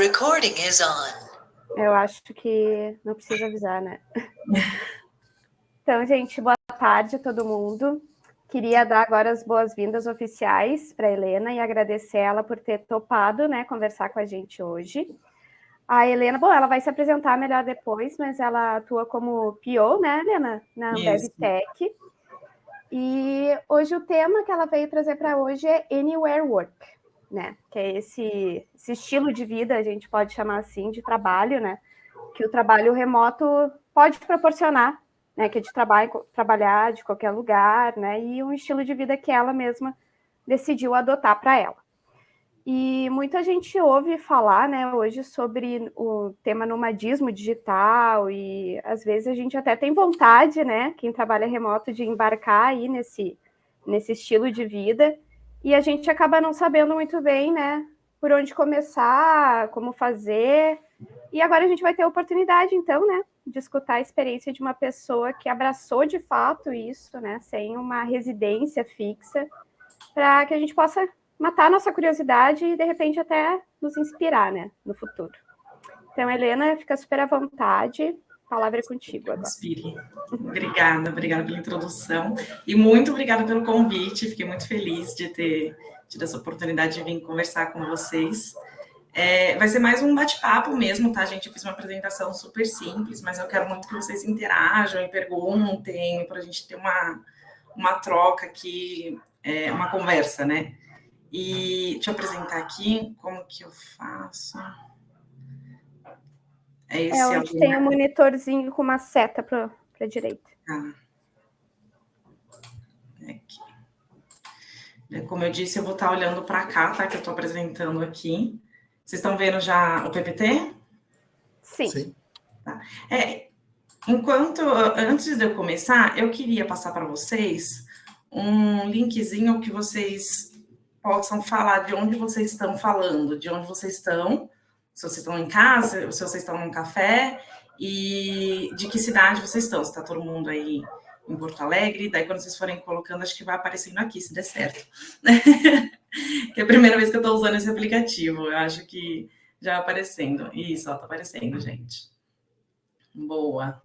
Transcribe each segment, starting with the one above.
Recording is on. Eu acho que não precisa avisar, né? Então, gente, boa tarde a todo mundo. Queria dar agora as boas-vindas oficiais para a Helena e agradecer ela por ter topado, né, conversar com a gente hoje. A Helena, bom, ela vai se apresentar melhor depois, mas ela atua como PO, né, Helena? Na Ambev Tech. E hoje o tema que ela veio trazer para hoje é Anywhere Work, né? Que é esse estilo de vida, a gente pode chamar assim, de trabalho, né? Que o trabalho remoto pode proporcionar, né? Que é de trabalhar de qualquer lugar, né? E um estilo de vida que ela mesma decidiu adotar para ela. E muita gente ouve falar, né, hoje sobre o tema nomadismo digital e às vezes a gente até tem vontade, né, quem trabalha remoto, de embarcar aí nesse estilo de vida e a gente acaba não sabendo muito bem, né, por onde começar, como fazer. E agora a gente vai ter a oportunidade, então, né, de escutar a experiência de uma pessoa que abraçou de fato isso, né, sem uma residência fixa, para que a gente possa matar a nossa curiosidade e, de repente, até nos inspirar, né, no futuro. Então, Helena, fica super à vontade. A palavra é contigo agora. Inspire. Obrigada pela introdução. E muito obrigada pelo convite. Fiquei muito feliz de ter tido essa oportunidade de vir conversar com vocês. Vai ser mais um bate-papo mesmo, tá, gente? Eu fiz uma apresentação super simples, mas eu quero muito que vocês interajam e perguntem, para a gente ter uma troca aqui, uma conversa, né? E deixa eu apresentar aqui como que eu faço. Onde tem um monitorzinho com uma seta para a direita. Aqui. Como eu disse, eu vou estar olhando para cá, tá? Que eu estou apresentando aqui. Vocês estão vendo já o PPT? Sim. Tá. Antes de eu começar, eu queria passar para vocês um linkzinho que vocês possam falar de onde vocês estão falando, de onde vocês estão, se vocês estão em casa, se vocês estão num café, e de que cidade vocês estão, se está todo mundo aí em Porto Alegre. Daí quando vocês forem colocando, acho que vai aparecendo aqui, se der certo. Que é a primeira vez que eu estou usando esse aplicativo, eu acho que já vai aparecendo. Isso, ó, tá aparecendo, gente. Boa.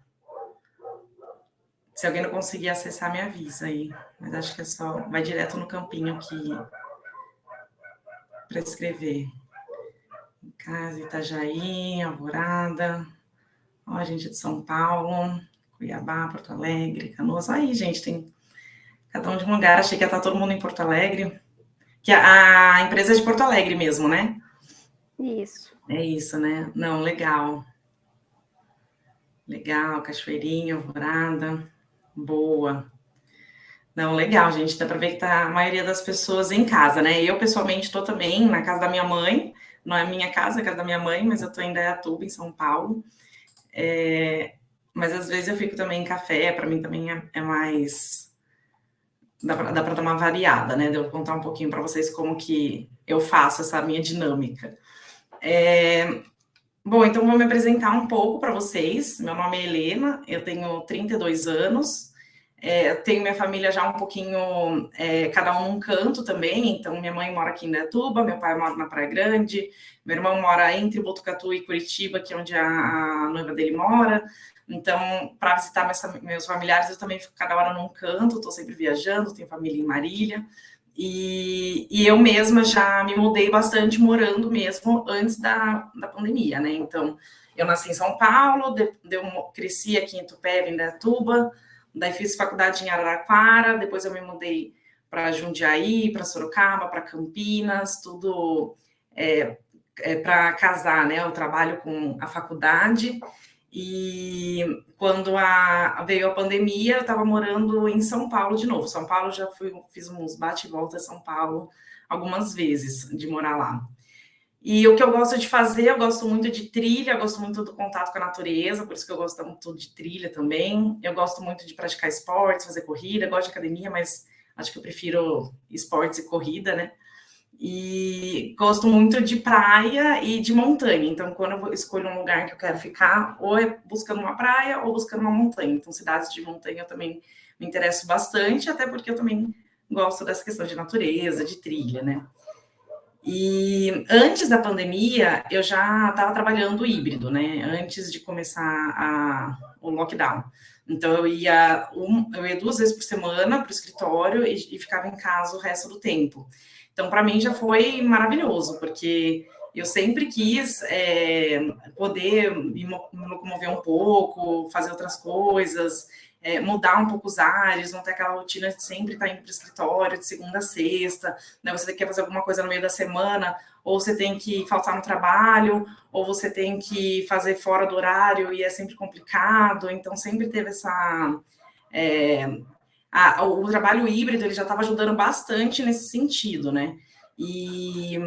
Se alguém não conseguir acessar, me avisa aí. Mas acho que é só... Vai direto no campinho aqui para escrever. Em casa, Itajaí, Alvorada. Ó, gente de São Paulo, Cuiabá, Porto Alegre, Canoas. Aí, gente, tem cada um de um lugar. Achei que ia estar todo mundo em Porto Alegre. Que a empresa é de Porto Alegre mesmo, né? Isso. É isso, né? Não, legal. Legal, Cachoeirinha, Alvorada. Boa. Não, legal, gente. Dá para ver que tá a maioria das pessoas em casa, né? Eu, pessoalmente, estou também na casa da minha mãe. Não é a minha casa, é a casa da minha mãe, mas eu estou em Indaiatuba, em São Paulo. Mas às vezes eu fico também em café, para mim também é mais... Dá para dar uma variada, né? Devo contar um pouquinho para vocês como que eu faço essa minha dinâmica. Bom, então vou me apresentar um pouco para vocês. Meu nome é Helena, eu tenho 32 anos, tenho minha família já um pouquinho, cada um num canto também. Então, minha mãe mora aqui em Indaiatuba, meu pai mora na Praia Grande, meu irmão mora entre Botucatu e Curitiba, que é onde a noiva dele mora. Então, para visitar meus familiares, eu também fico cada hora num canto, estou sempre viajando, tenho família em Marília. E eu mesma já me mudei bastante morando mesmo antes da pandemia, né? Então, eu nasci em São Paulo, cresci aqui em Itupeva, em Indaiatuba, daí fiz faculdade em Araraquara, depois eu me mudei para Jundiaí, para Sorocaba, para Campinas, tudo para casar, né? Eu trabalho com a faculdade. E quando veio a pandemia, eu estava morando em São Paulo de novo. São Paulo, já fiz uns bate e volta em São Paulo algumas vezes, de morar lá. E o que eu gosto de fazer, eu gosto muito de trilha, eu gosto muito do contato com a natureza, por isso que eu gosto muito de trilha também. Eu gosto muito de praticar esportes, fazer corrida, gosto de academia, mas acho que eu prefiro esportes e corrida, né? E gosto muito de praia e de montanha. Então, quando eu escolho um lugar que eu quero ficar, ou é buscando uma praia ou buscando uma montanha. Então, cidades de montanha eu também me interesso bastante, até porque eu também gosto dessa questão de natureza, de trilha, né? E antes da pandemia, eu já estava trabalhando híbrido, né? Antes de começar o lockdown. Então, eu ia 2 vezes por semana para o escritório e ficava em casa o resto do tempo. Então, para mim, já foi maravilhoso, porque eu sempre quis poder me locomover um pouco, fazer outras coisas, mudar um pouco os ares, não ter aquela rotina de sempre estar indo para o escritório de segunda a sexta, né? Você quer fazer alguma coisa no meio da semana, ou você tem que faltar no trabalho, ou você tem que fazer fora do horário e é sempre complicado. Então, sempre teve essa... o trabalho híbrido, ele já estava ajudando bastante nesse sentido, né? E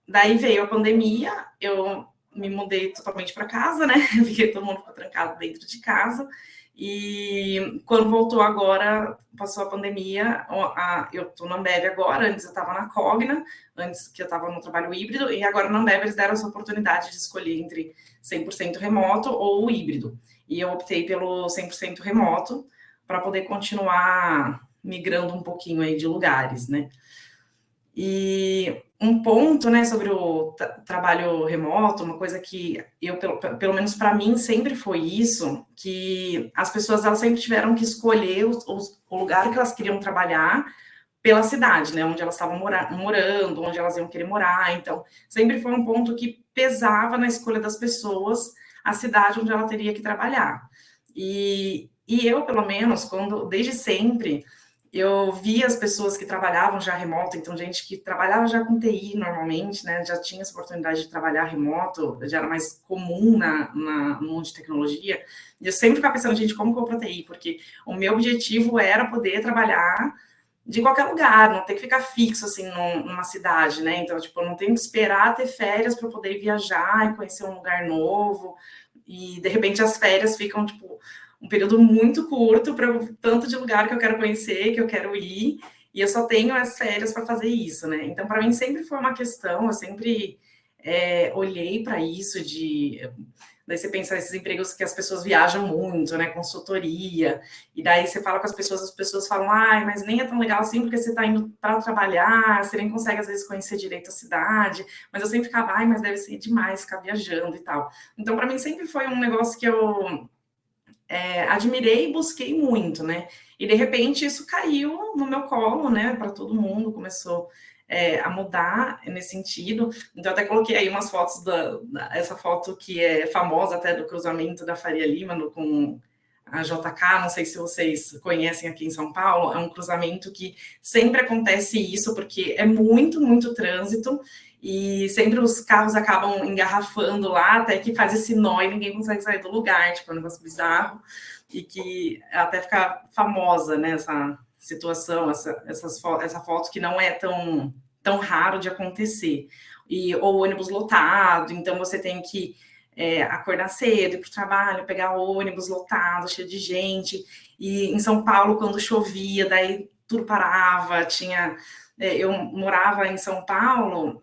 daí veio a pandemia, eu me mudei totalmente para casa, né? Fiquei todo mundo trancado dentro de casa. E quando voltou agora, passou a pandemia, eu estou na Ambev agora, antes eu estava na Cogna, antes que eu estava no trabalho híbrido, e agora na Ambev eles deram essa oportunidade de escolher entre 100% remoto ou híbrido. E eu optei pelo 100% remoto para poder continuar migrando um pouquinho aí de lugares, né? E um ponto, né, sobre o trabalho remoto, uma coisa que eu, pelo menos para mim, sempre foi isso, que as pessoas elas sempre tiveram que escolher o lugar que elas queriam trabalhar pela cidade, né, onde elas estavam morando, onde elas iam querer morar. Então, sempre foi um ponto que pesava na escolha das pessoas a cidade onde ela teria que trabalhar. E eu, pelo menos, desde sempre eu vi as pessoas que trabalhavam já remoto, então gente que trabalhava já com TI normalmente, né, já tinha essa oportunidade de trabalhar remoto, já era mais comum no mundo de tecnologia, e eu sempre ficava pensando, gente, como que eu vou para TI? Porque o meu objetivo era poder trabalhar de qualquer lugar, não ter que ficar fixo, assim, numa cidade, né, então, tipo, eu não tenho que esperar ter férias para poder viajar e conhecer um lugar novo, e, de repente, as férias ficam, tipo, um período muito curto para o tanto de lugar que eu quero conhecer, que eu quero ir, e eu só tenho as férias para fazer isso, né? Então, para mim, sempre foi uma questão, eu sempre olhei para isso daí você pensa nesses empregos que as pessoas viajam muito, né? Consultoria, e daí você fala com as pessoas falam, ai, mas nem é tão legal assim, porque você está indo para trabalhar, você nem consegue, às vezes, conhecer direito a cidade, mas eu sempre ficava, ai, mas deve ser demais ficar viajando e tal. Então, para mim, sempre foi um negócio que eu admirei e busquei muito, né? E de repente isso caiu no meu colo, né? Para todo mundo, começou a mudar nesse sentido. Então, até coloquei aí umas fotos essa foto que é famosa até do cruzamento da Faria Lima com a JK, não sei se vocês conhecem aqui em São Paulo, é um cruzamento que sempre acontece isso, porque é muito, muito trânsito, e sempre os carros acabam engarrafando lá, até que faz esse nó e ninguém consegue sair do lugar, tipo, é um negócio bizarro, e que até fica famosa, né, essa situação, essa foto que não é tão raro de acontecer. Ou ônibus lotado, então você tem que acordar cedo, ir para o trabalho, pegar ônibus lotado, cheio de gente, e em São Paulo, quando chovia, daí tudo parava, eu morava em São Paulo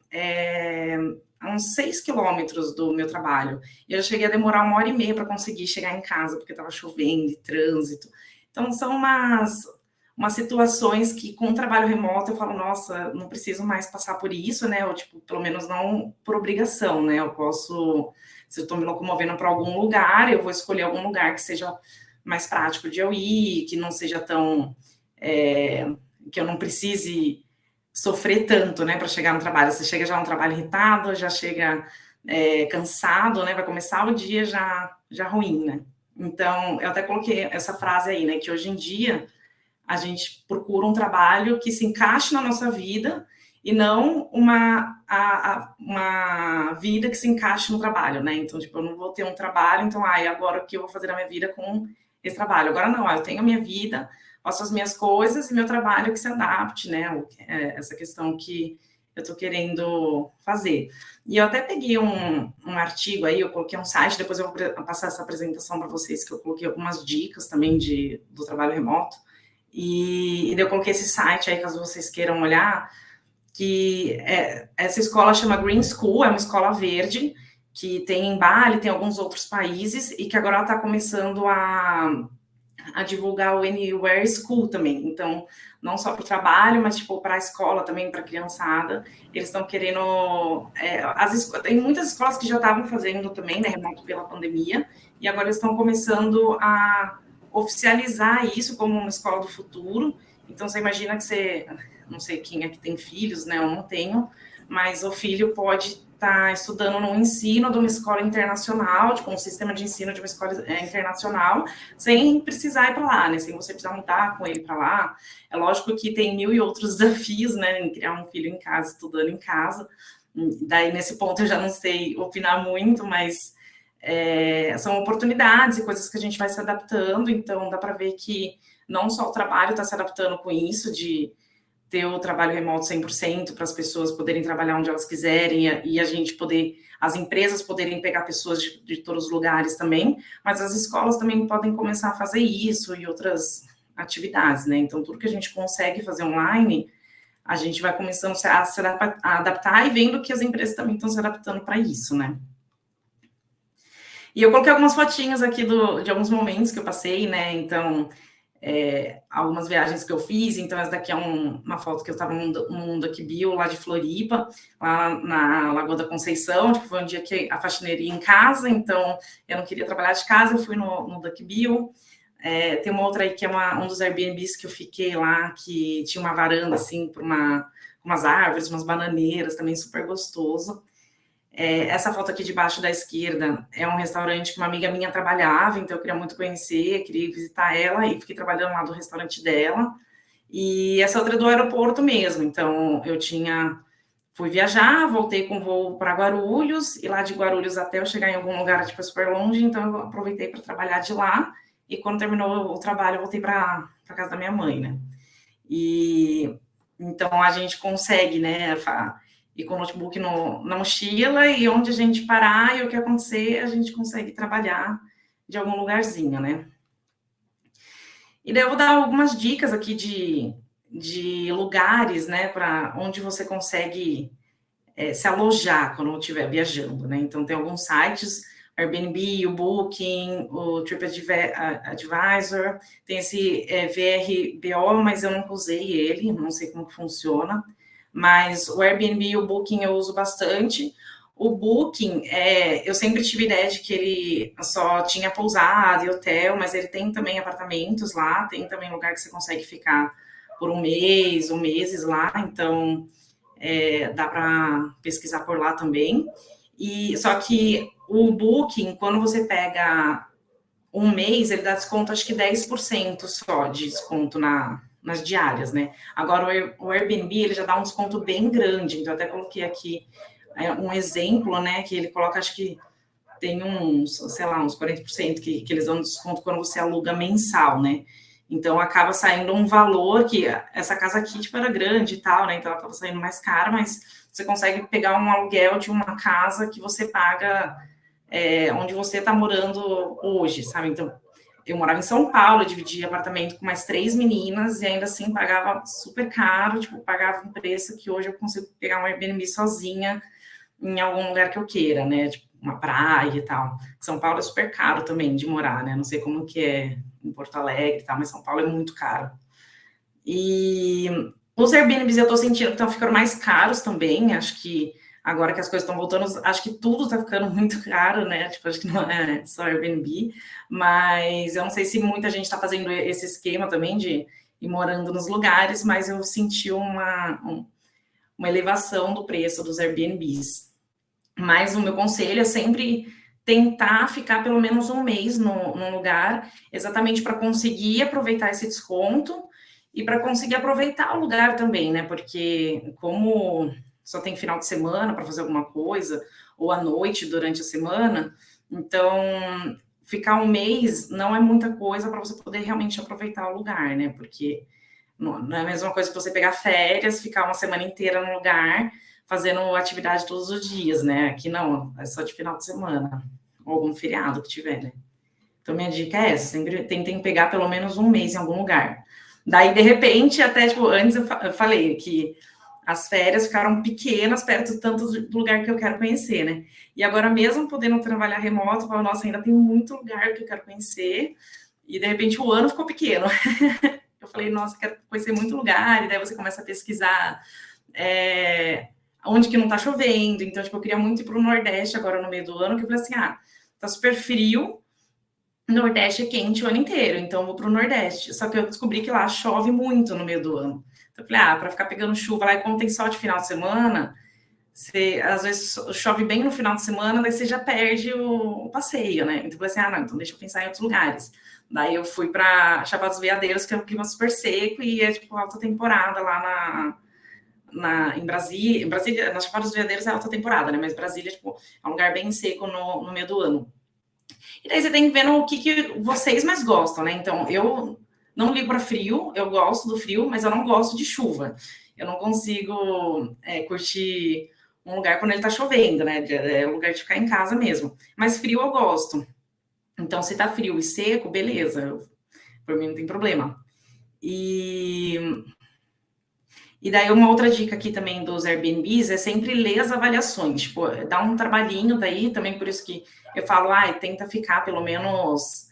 a uns 6 quilômetros do meu trabalho, e eu cheguei a demorar 1h30 para conseguir chegar em casa, porque estava chovendo e trânsito. Então, são umas situações que, com o trabalho remoto, eu falo, nossa, não preciso mais passar por isso, né? Ou, tipo, pelo menos não por obrigação, né? Eu posso, se eu estou me locomovendo para algum lugar, eu vou escolher algum lugar que seja mais prático de eu ir, que não seja tão... que eu não precise sofrer tanto, né, para chegar no trabalho. Você chega já no trabalho irritado, já chega cansado, né? Vai começar o dia já ruim, né? Então, eu até coloquei essa frase aí, né? Que hoje em dia a gente procura um trabalho que se encaixe na nossa vida e não uma vida que se encaixe no trabalho, né? Então, tipo, eu não vou ter um trabalho, então, agora o que eu vou fazer na minha vida com esse trabalho? Agora não, eu tenho a minha vida, faço as minhas coisas e meu trabalho que se adapte, né? Essa questão que eu estou querendo fazer. E eu até peguei um artigo aí, eu coloquei um site, depois eu vou passar essa apresentação para vocês, que eu coloquei algumas dicas também do trabalho remoto. E eu coloquei esse site aí, caso vocês queiram olhar, que essa escola chama Green School, é uma escola verde, que tem em Bali, tem alguns outros países, e que agora ela está começando a a divulgar o Anywhere School também. Então, não só para o trabalho, mas tipo para a escola também, para a criançada. Eles estão querendo. Tem muitas escolas que já estavam fazendo também, né, remoto pela pandemia, e agora estão começando a oficializar isso como uma escola do futuro. Então, você imagina que você, não sei quem é que tem filhos, né? Eu não tenho, mas o filho pode estar estudando no ensino de uma escola internacional, tipo um sistema de ensino de uma escola internacional, sem precisar ir para lá, né? Sem você precisar mudar com ele para lá. É lógico que tem mil e outros desafios, né? Em criar um filho em casa, estudando em casa. Daí, nesse ponto, eu já não sei opinar muito, mas são oportunidades e coisas que a gente vai se adaptando. Então, dá para ver que não só o trabalho está se adaptando com isso, de ter o trabalho remoto 100% para as pessoas poderem trabalhar onde elas quiserem e a gente poder, as empresas poderem pegar pessoas de todos os lugares também, mas as escolas também podem começar a fazer isso e outras atividades, né? Então, tudo que a gente consegue fazer online, a gente vai começando a se adaptar e vendo que as empresas também estão se adaptando para isso, né? E eu coloquei algumas fotinhas aqui de alguns momentos que eu passei, né? Então, algumas viagens que eu fiz. Então, essa daqui é uma foto que eu estava num Duck Bill lá de Floripa, lá na Lagoa da Conceição. Tipo, foi um dia que a faxineira ia em casa, então eu não queria trabalhar de casa, eu fui no Duck Bill. Tem uma outra aí que é um dos Airbnbs que eu fiquei lá, que tinha uma varanda assim, por umas árvores, umas bananeiras, também super gostoso. Essa foto aqui debaixo da esquerda é um restaurante que uma amiga minha trabalhava, então eu queria muito conhecer, queria visitar ela e fiquei trabalhando lá do restaurante dela. E essa outra é do aeroporto mesmo, então eu fui viajar, voltei com voo para Guarulhos, e lá de Guarulhos até eu chegar em algum lugar tipo super longe, então eu aproveitei para trabalhar de lá, e quando terminou o trabalho eu voltei para casa da minha mãe, né? E então a gente consegue, né, e com o notebook na mochila, e onde a gente parar e o que acontecer, a gente consegue trabalhar de algum lugarzinho, né? E daí eu vou dar algumas dicas aqui de lugares, né, para onde você consegue se alojar quando estiver viajando, né? Então, tem alguns sites, Airbnb, o Booking, o TripAdvisor, tem esse VRBO, mas eu nunca usei ele, não sei como que funciona. Mas o Airbnb e o Booking eu uso bastante. O Booking, eu sempre tive ideia de que ele só tinha pousada e hotel, mas ele tem também apartamentos lá, tem também lugar que você consegue ficar por um mês ou meses lá, então dá para pesquisar por lá também. Só que o Booking, quando você pega um mês, ele dá desconto, acho que 10% só de desconto nas diárias, né? Agora, o Airbnb, ele já dá um desconto bem grande, então eu até coloquei aqui um exemplo, né, que ele coloca, acho que tem uns 40% que eles dão desconto quando você aluga mensal, né? Então, acaba saindo um valor que essa casa aqui, tipo, era grande e tal, né? Então, ela estava saindo mais cara, mas você consegue pegar um aluguel de uma casa que você paga onde você está morando hoje, sabe? Então, eu morava em São Paulo, eu dividia apartamento com mais 3 meninas e ainda assim pagava super caro, tipo, pagava um preço que hoje eu consigo pegar um Airbnb sozinha em algum lugar que eu queira, né? Tipo, uma praia e tal. São Paulo é super caro também de morar, né? Não sei como que é em Porto Alegre e tal, mas São Paulo é muito caro. E os Airbnbs eu tô sentindo que estão ficando mais caros também, acho que agora que as coisas estão voltando, acho que tudo tá ficando muito caro, né? Tipo, acho que não é só Airbnb, mas eu não sei se muita gente está fazendo esse esquema também de ir morando nos lugares, mas eu senti uma elevação do preço dos Airbnbs. Mas o meu conselho é sempre tentar ficar pelo menos um mês num lugar, exatamente para conseguir aproveitar esse desconto e para conseguir aproveitar o lugar também, né? Porque como só tem final de semana para fazer alguma coisa, ou à noite durante a semana, então ficar um mês não é muita coisa para você poder realmente aproveitar o lugar, né? Porque não é a mesma coisa que você pegar férias, ficar uma semana inteira no lugar, fazendo atividade todos os dias, né? Aqui não, é só de final de semana, ou algum feriado que tiver, né? Então, minha dica é essa, sempre tentem pegar pelo menos um mês em algum lugar. Daí, de repente, até, tipo, antes eu falei que as férias ficaram pequenas perto tanto do lugar que eu quero conhecer, né? E agora, mesmo podendo trabalhar remoto, eu falo, nossa, ainda tem muito lugar que eu quero conhecer, E, de repente, o ano ficou pequeno. Eu falei, nossa, quero conhecer muito lugar. E daí você começa a pesquisar onde que não tá chovendo. Então, tipo, eu queria muito ir para o Nordeste agora no meio do ano, que eu falei assim, tá super frio, Nordeste é quente o ano inteiro, então eu vou para o Nordeste. Só que eu descobri que lá chove muito no meio do ano. Então, eu falei, para ficar pegando chuva lá, e como tem sol de final de semana, você, às vezes chove bem no final de semana, daí você já perde o passeio, né? Então eu falei assim, não, então deixa eu pensar em outros lugares. Daí eu fui para Chapada dos Veadeiros, que é um clima super seco, e é tipo alta temporada lá em Brasília. Em Brasília, na Chapada dos Veadeiros é alta temporada, né? Mas Brasília, tipo, é um lugar bem seco no meio do ano. E daí você tem que ver o que vocês mais gostam, né? Então, eu não ligo para frio, eu gosto do frio, mas eu não gosto de chuva. Eu não consigo curtir um lugar quando ele tá chovendo, né? É um lugar de ficar em casa mesmo. Mas frio eu gosto. Então, se tá frio e seco, beleza. Por mim não tem problema. E daí uma outra dica aqui também dos Airbnbs é sempre ler as avaliações. Tipo, dá um trabalhinho daí, também por isso que eu falo, tenta ficar pelo menos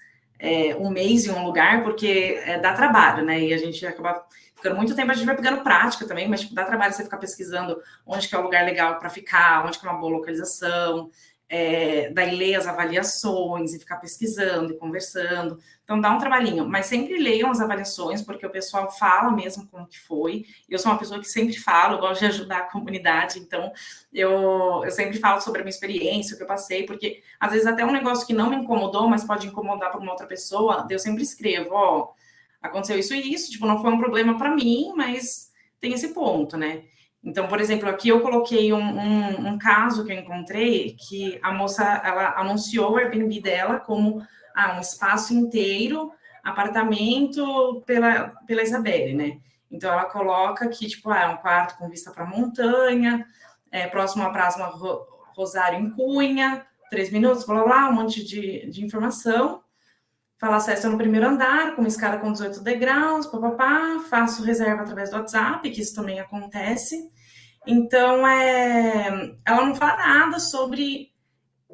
um mês em um lugar, porque dá trabalho, né? E a gente acaba ficando muito tempo, a gente vai pegando prática também, mas tipo, dá trabalho você ficar pesquisando onde que é o lugar legal para ficar, onde que é uma boa localização, daí ler as avaliações e ficar pesquisando e conversando. Então dá um trabalhinho, mas sempre leiam as avaliações, porque o pessoal fala mesmo como que foi. Eu sou uma pessoa que sempre falo, eu gosto de ajudar a comunidade, então eu sempre falo sobre a minha experiência, o que eu passei, porque às vezes até um negócio que não me incomodou, mas pode incomodar para uma outra pessoa, eu sempre escrevo, aconteceu isso e isso, tipo, não foi um problema para mim, mas tem esse ponto, né? Então, por exemplo, aqui eu coloquei um caso que eu encontrei, que a moça, ela anunciou o Airbnb dela como um espaço inteiro, apartamento pela Isabelle, né? Então, ela coloca que, tipo, é um quarto com vista para a montanha, próximo à Praça Rosário em Cunha, 3 minutos, blá, blá, um monte de informação. Fala acesso no primeiro andar, com uma escada com 18 degraus, papapá, faço reserva através do WhatsApp, que isso também acontece. Então, ela não fala nada sobre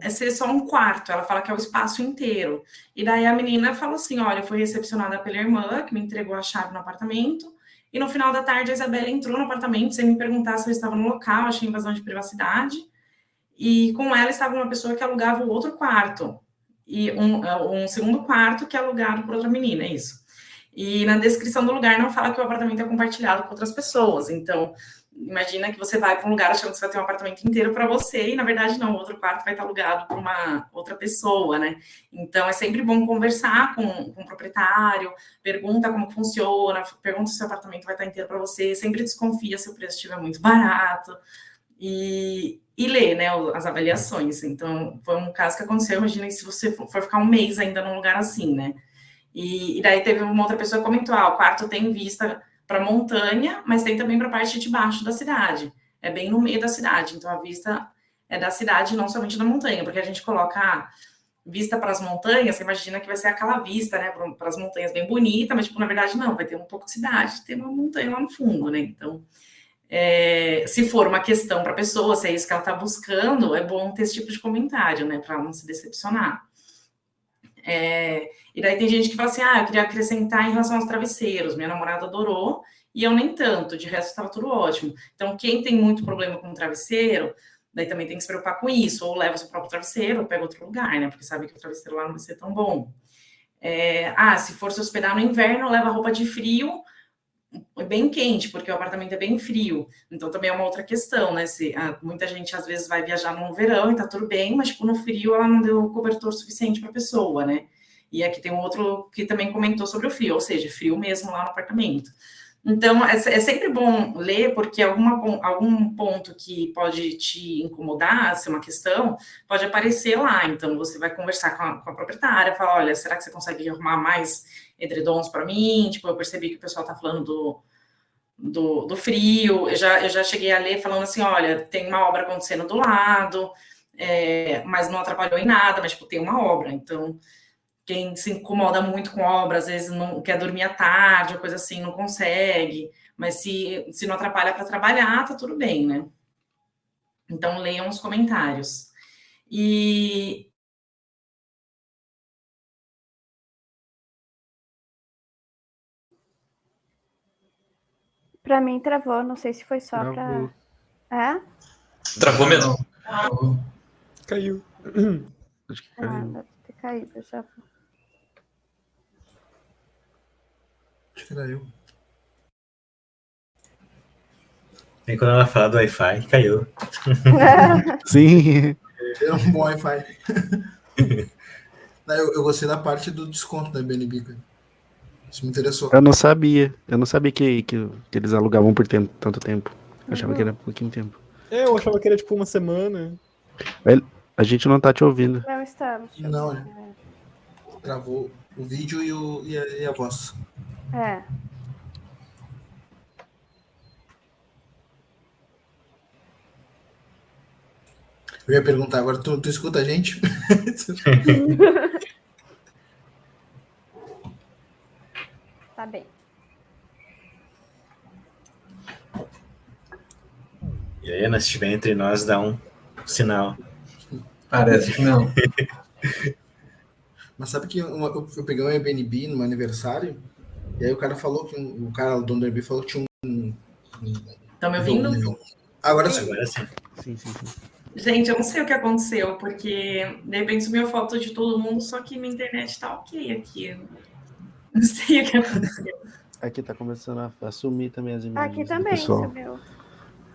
ser só um quarto, ela fala que é o espaço inteiro. E daí a menina falou assim, olha, eu fui recepcionada pela irmã, que me entregou a chave no apartamento, e no final da tarde a Isabela entrou no apartamento sem me perguntar se eu estava no local, achei invasão de privacidade, e com ela estava uma pessoa que alugava o outro quarto, e um segundo quarto que é alugado por outra menina, é isso. E na descrição do lugar não fala que o apartamento é compartilhado com outras pessoas, então imagina que você vai para um lugar achando que você vai ter um apartamento inteiro para você, e na verdade não, o outro quarto vai estar alugado para uma outra pessoa, né? Então é sempre bom conversar com o proprietário, pergunta como funciona, pergunta se o apartamento vai estar inteiro para você, sempre desconfia se o preço estiver muito barato, e ler, né, as avaliações. Então, foi um caso que aconteceu, imagina se você for ficar um mês ainda num lugar assim, né? E daí teve uma outra pessoa que comentou, o quarto tem vista para montanha, mas tem também para a parte de baixo da cidade. É bem no meio da cidade, então a vista é da cidade, não somente da montanha, porque a gente coloca vista para as montanhas, você imagina que vai ser aquela vista, né, para as montanhas bem bonita, mas tipo, na verdade não, vai ter um pouco de cidade, tem uma montanha lá no fundo, né? Então, se for uma questão para a pessoa, se é isso que ela está buscando, é bom ter esse tipo de comentário, né, para ela não se decepcionar. E daí tem gente que fala assim, eu queria acrescentar em relação aos travesseiros, minha namorada adorou, e eu nem tanto, de resto estava tudo ótimo. Então, quem tem muito problema com travesseiro, daí também tem que se preocupar com isso, ou leva o seu próprio travesseiro, ou pega outro lugar, né, porque sabe que o travesseiro lá não vai ser tão bom. Se for se hospedar no inverno, leva roupa de frio, bem quente, porque o apartamento é bem frio. Então, também é uma outra questão, né? Muita gente, às vezes, vai viajar no verão e tá tudo bem, mas, tipo, no frio ela não deu cobertor suficiente para a pessoa, né? E aqui tem um outro que também comentou sobre o frio, ou seja, frio mesmo lá no apartamento. Então, é sempre bom ler, porque algum ponto que pode te incomodar, se é uma questão, pode aparecer lá. Então, você vai conversar com a proprietária, falar, olha, será que você consegue arrumar mais edredons para mim? Tipo, eu percebi que o pessoal está falando do frio. Eu já cheguei a ler falando assim, olha, tem uma obra acontecendo do lado, mas não atrapalhou em nada, mas, tipo, tem uma obra. Então, quem se incomoda muito com obra, às vezes não quer dormir à tarde, ou coisa assim, não consegue. Mas se não atrapalha para trabalhar, tá tudo bem, né? Então, leiam os comentários. E Pra mim travou, não sei se foi só Travou. pra... É? Travou mesmo. Caiu. Acho que Ah, caiu. deve ter caído já. Acho que era eu. E quando ela fala do Wi-Fi, caiu. Sim. Era um bom Wi-Fi. Eu gostei da parte do desconto da Airbnb, cara. Isso me interessou. Eu não sabia. Eu não sabia que eles alugavam por tanto tempo. Eu achava que era pouquinho tempo. Eu achava que era tipo uma semana. A gente não tá te ouvindo. Não estamos. Não, né? Travou o vídeo e a voz. É. Eu ia perguntar, agora tu escuta a gente? Tá bem. E aí, se estiver entre nós, dá um sinal. Parece que não. Mas sabe que eu peguei um Airbnb no meu aniversário, e aí o cara falou que o cara do dono do Airbnb falou que tinha um. Estão me ouvindo? Agora sim. Agora sim. Sim. Gente, eu não sei o que aconteceu, porque de repente sumiu a foto de todo mundo, só que minha internet tá ok aqui. Não sei o que aconteceu. Aqui tá começando a sumir também as imagens. Aqui do também pessoal. subiu.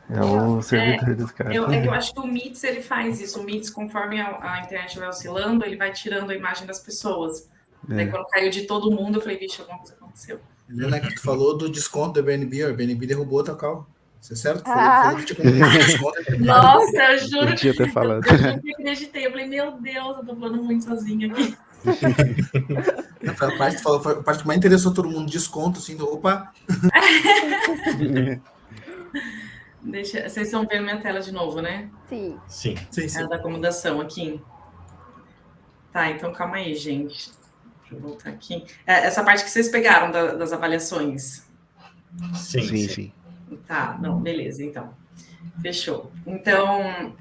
É o servidor dos caras. Eu acho que o Meets ele faz isso. O Meets, conforme a internet vai oscilando, ele vai tirando a imagem das pessoas. Daí quando caiu de todo mundo, eu falei, vixe, alguma coisa aconteceu. Helena, que tu falou do desconto do Airbnb, o Airbnb derrubou o teu carro. Isso é certo? Falou que tinha como desconto. Nossa, eu juro. Eu tinha ter falado. Eu não acreditei. Eu falei, meu Deus, eu tô falando muito sozinha aqui. A parte, foi a parte que mais interessou todo mundo, desconto, assim, do opa. Vocês estão vendo minha tela de novo, né? Sim. Sim. Sim. É da acomodação aqui. Tá, então calma aí, gente. Deixa eu voltar aqui. Essa parte que vocês pegaram das avaliações. Sim. Tá, não, beleza, então. Fechou. Então,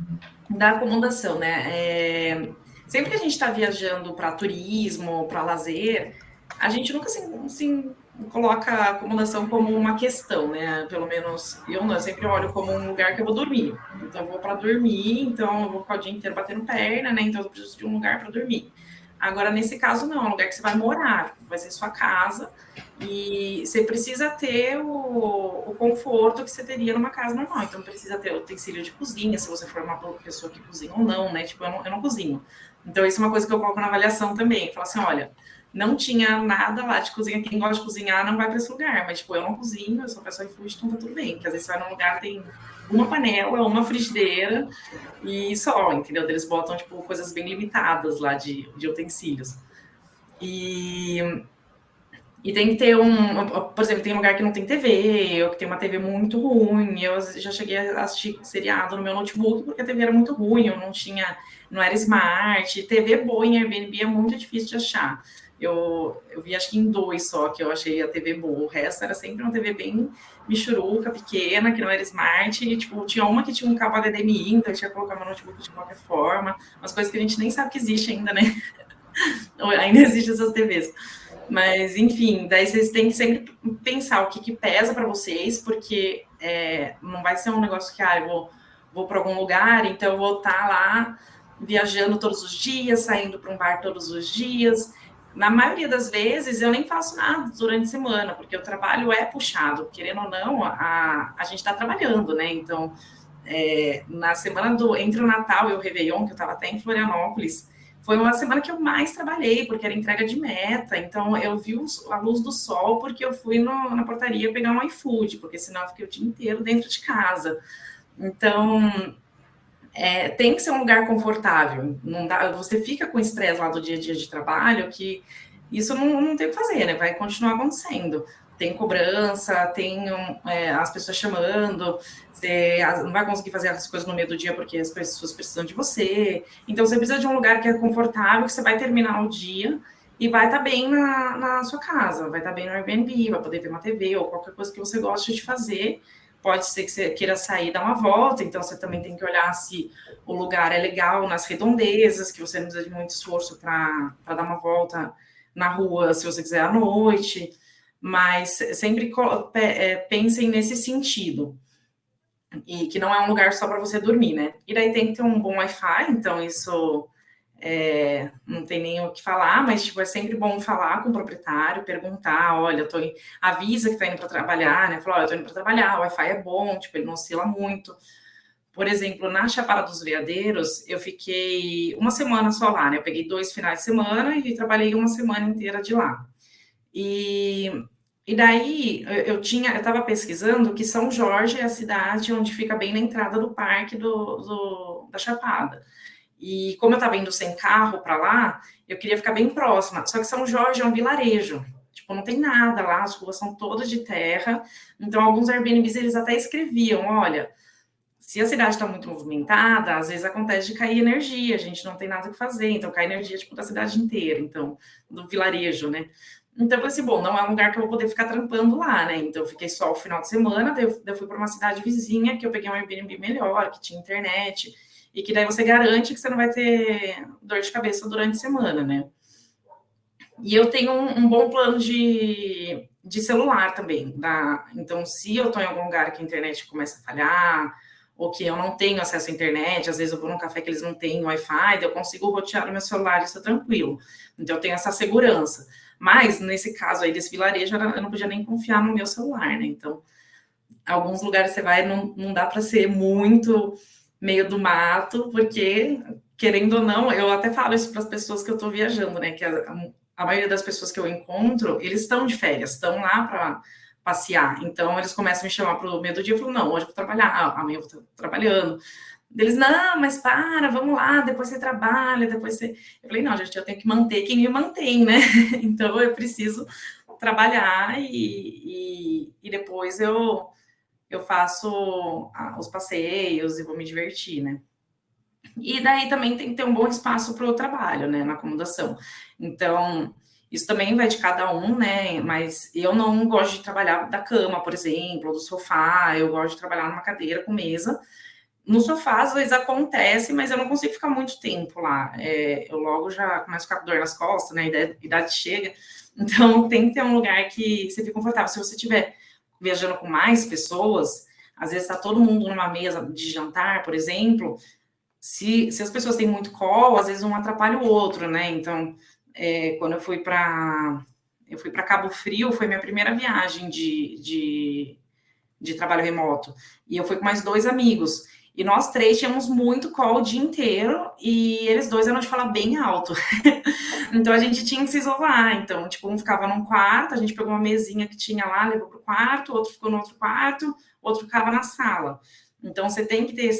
da acomodação, né? Sempre que a gente está viajando para turismo, para lazer, a gente nunca se coloca a acomodação como uma questão, né? Pelo menos eu sempre olho como um lugar que eu vou dormir. Então, eu vou para dormir, então eu vou ficar o dia inteiro batendo perna, né? Então, eu preciso de um lugar para dormir. Agora, nesse caso, não, é um lugar que você vai morar, vai ser sua casa, e você precisa ter o conforto que você teria numa casa normal. Então, precisa ter utensílio de cozinha, se você for uma pessoa que cozinha ou não, né? Tipo, eu não cozinho. Então, isso é uma coisa que eu coloco na avaliação também. Falo assim, olha, não tinha nada lá de cozinha. Quem gosta de cozinhar não vai para esse lugar. Mas, tipo, eu não cozinho, eu sou pessoa influente, então tá tudo bem. Porque às vezes você vai num lugar, tem uma panela, uma frigideira e só, entendeu? Eles botam, tipo, coisas bem limitadas lá de utensílios. E tem que ter por exemplo, tem lugar que não tem TV, ou que tem uma TV muito ruim. Eu já cheguei a assistir seriado no meu notebook porque a TV era muito ruim, não era smart. TV boa em Airbnb é muito difícil de achar. Eu vi acho que em 2 só que eu achei a TV boa. O resto era sempre uma TV bem michuruca, pequena, que não era smart. E, tipo, tinha uma que tinha um cabo HDMI, então eu tinha que colocar meu notebook de qualquer forma. Umas coisas que a gente nem sabe que existe ainda, né? Ainda existem essas TVs. Mas, enfim, daí vocês têm que sempre pensar o que pesa para vocês, porque não vai ser um negócio que, eu vou para algum lugar, então eu vou estar lá viajando todos os dias, saindo para um bar todos os dias. Na maioria das vezes, eu nem faço nada durante a semana, porque o trabalho é puxado. Querendo ou não, a gente está trabalhando, né? Então, na semana entre o Natal e o Réveillon, que eu estava até em Florianópolis, foi uma semana que eu mais trabalhei, porque era entrega de meta. Então, eu vi a luz do sol porque eu fui na portaria pegar um iFood, porque senão eu fiquei o dia inteiro dentro de casa. Então, tem que ser um lugar confortável. Não dá, você fica com estresse lá do dia a dia de trabalho, que isso não tem o que fazer, né? Vai continuar acontecendo. Tem cobrança, tem as pessoas chamando, você não vai conseguir fazer as coisas no meio do dia porque as pessoas precisam de você. Então, você precisa de um lugar que é confortável, que você vai terminar o dia e vai estar bem na sua casa, vai estar bem no Airbnb, vai poder ver uma TV ou qualquer coisa que você goste de fazer. Pode ser que você queira sair e dar uma volta, então você também tem que olhar se o lugar é legal nas redondezas, que você não precisa de muito esforço para dar uma volta na rua, se você quiser à noite. mas sempre pensem nesse sentido. E que não é um lugar só para você dormir, né? E daí tem que ter um bom Wi-Fi, então isso não tem nem o que falar, mas tipo, é sempre bom falar com o proprietário, perguntar, olha, avisa que tá indo para trabalhar, né? Falar, olha, eu tô indo para trabalhar, o Wi-Fi é bom, tipo, ele não oscila muito. Por exemplo, na Chapada dos Veadeiros, eu fiquei uma semana só lá, né? Eu peguei 2 finais de semana e trabalhei uma semana inteira de lá. E daí eu estava pesquisando que São Jorge é a cidade onde fica bem na entrada do parque da Chapada. E como eu estava indo sem carro para lá, eu queria ficar bem próxima. Só que São Jorge é um vilarejo. Tipo, não tem nada lá, as ruas são todas de terra. Então, alguns Airbnbs, eles até escreviam, olha, se a cidade está muito movimentada, às vezes acontece de cair energia, a gente não tem nada o que fazer. Então, cai energia, tipo, da cidade inteira, então, do vilarejo, né? Então, eu falei assim, bom, não é um lugar que eu vou poder ficar trampando lá, né? Então, eu fiquei só o final de semana, daí eu fui para uma cidade vizinha, que eu peguei um Airbnb melhor, que tinha internet, e que daí você garante que você não vai ter dor de cabeça durante a semana, né? E eu tenho um bom plano de celular também. Então, se eu estou em algum lugar que a internet começa a falhar, ou que eu não tenho acesso à internet, às vezes eu vou num café que eles não têm Wi-Fi, eu consigo rotear o meu celular, isso é tranquilo. Então, eu tenho essa segurança. Mas, nesse caso aí desse vilarejo, eu não podia nem confiar no meu celular, né? Então, alguns lugares você vai, não dá para ser muito meio do mato, porque, querendo ou não, eu até falo isso para as pessoas que eu estou viajando, né? Que a maioria das pessoas que eu encontro, eles estão de férias, estão lá para passear. Então, eles começam a me chamar para o meio do dia, eu falo, não, hoje eu vou trabalhar, amanhã eu vou estar trabalhando. Eles, não, mas vamos lá, depois você trabalha, depois você... Eu falei, não, gente, eu tenho que manter quem me mantém, né? Então, eu preciso trabalhar e depois eu faço os passeios e vou me divertir, né? E daí também tem que ter um bom espaço para o trabalho, né, na acomodação. Então, isso também vai de cada um, né, mas eu não gosto de trabalhar da cama, por exemplo, ou do sofá, eu gosto de trabalhar numa cadeira com mesa. No sofá, às vezes acontece, mas eu não consigo ficar muito tempo lá. Eu logo já começo a ficar com dor nas costas, né, a idade chega. Então, tem que ter um lugar que você fique confortável. Se você estiver viajando com mais pessoas, às vezes está todo mundo numa mesa de jantar, por exemplo, se as pessoas têm muito call, às vezes um atrapalha o outro, né? Então, quando eu fui para Cabo Frio, foi minha primeira viagem de trabalho remoto. E eu fui com mais 2 amigos. E nós 3 tínhamos muito call o dia inteiro, e eles 2 eram de falar bem alto. Então, a gente tinha que se isolar. Então, tipo, um ficava num quarto, a gente pegou uma mesinha que tinha lá, levou pro quarto, outro ficou no outro quarto, outro ficava na sala. Então, você tem que ter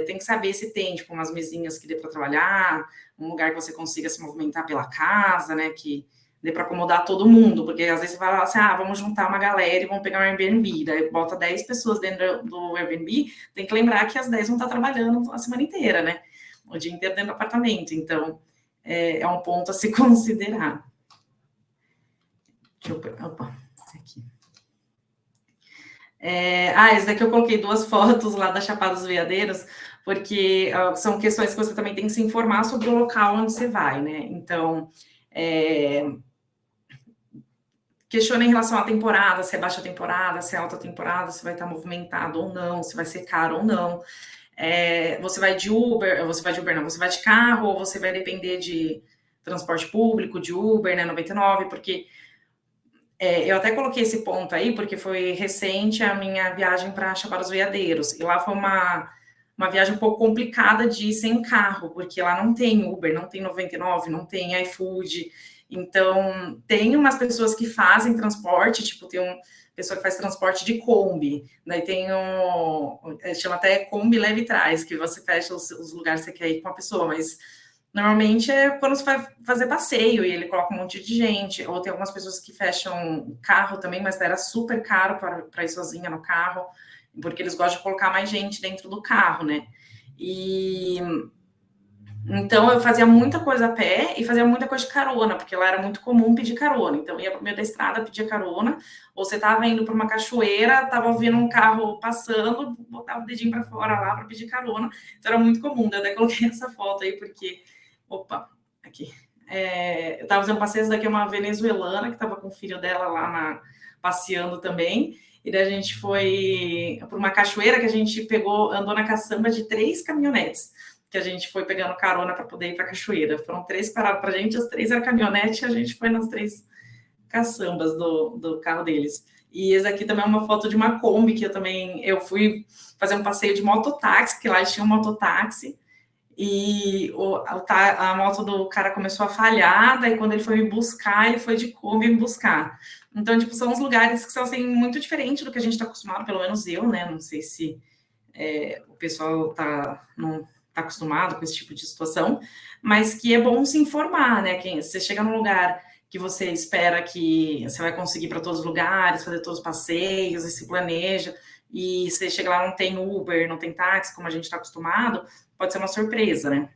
tem que saber se tem, tipo, umas mesinhas que dê para trabalhar, um lugar que você consiga se movimentar pela casa, né, que dê para acomodar todo mundo, porque às vezes você vai lá assim, vamos juntar uma galera e vamos pegar um Airbnb, daí bota 10 pessoas dentro do Airbnb, tem que lembrar que as 10 vão estar trabalhando a semana inteira, né, o dia inteiro dentro do apartamento, então é um ponto a se considerar. Deixa eu... Opa, aqui. Esse daqui eu coloquei 2 fotos lá da Chapada dos Veadeiros, porque são questões que você também tem que se informar sobre o local onde você vai, né? Então, questiona em relação à temporada, se é baixa temporada, se é alta temporada, se vai estar movimentado ou não, se vai ser caro ou não. Você vai de Uber, você vai de carro, ou você vai depender de transporte público, de Uber, né, 99, porque... eu até coloquei esse ponto aí, porque foi recente a minha viagem para Chapada dos Veadeiros, e lá foi uma viagem um pouco complicada de ir sem carro, porque lá não tem Uber, não tem 99, não tem iFood, então tem umas pessoas que fazem transporte, tipo, tem uma pessoa que faz transporte de Kombi, daí tem chama até Kombi Leve e Traz, que você fecha os lugares que você quer ir com a pessoa, mas... Normalmente é quando você vai fazer passeio e ele coloca um monte de gente, ou tem algumas pessoas que fecham carro também, mas era super caro para ir sozinha no carro, porque eles gostam de colocar mais gente dentro do carro, né? Então eu fazia muita coisa a pé e fazia muita coisa de carona, porque lá era muito comum pedir carona. Então ia pro meio da estrada, pedia carona, ou você estava indo para uma cachoeira, estava ouvindo um carro passando, botava o dedinho para fora lá para pedir carona. Então era muito comum, eu até coloquei essa foto aí, porque... Opa, aqui. eu estava fazendo passeio, essa daqui é uma venezuelana que estava com o filho dela lá passeando também. E daí a gente foi para uma cachoeira que a gente andou na caçamba de 3 caminhonetes, que a gente foi pegando carona para poder ir para a cachoeira. Foram 3 paradas para a gente, as 3 eram caminhonete, e a gente foi nas 3 caçambas do carro deles. E esse aqui também é uma foto de uma Kombi, que eu fui fazer um passeio de mototáxi, que lá tinha um mototáxi, e a moto do cara começou a falhar, daí quando ele foi me buscar, ele foi de Kombi me buscar. Então, tipo, são uns lugares que são, assim, muito diferentes do que a gente está acostumado, pelo menos eu, né? Não sei se o pessoal não tá acostumado com esse tipo de situação, mas que é bom se informar, né? Você chega num lugar que você espera que você vai conseguir para todos os lugares, fazer todos os passeios, e se planeja, e você chega lá, não tem Uber, não tem táxi, como a gente está acostumado, pode ser uma surpresa, né?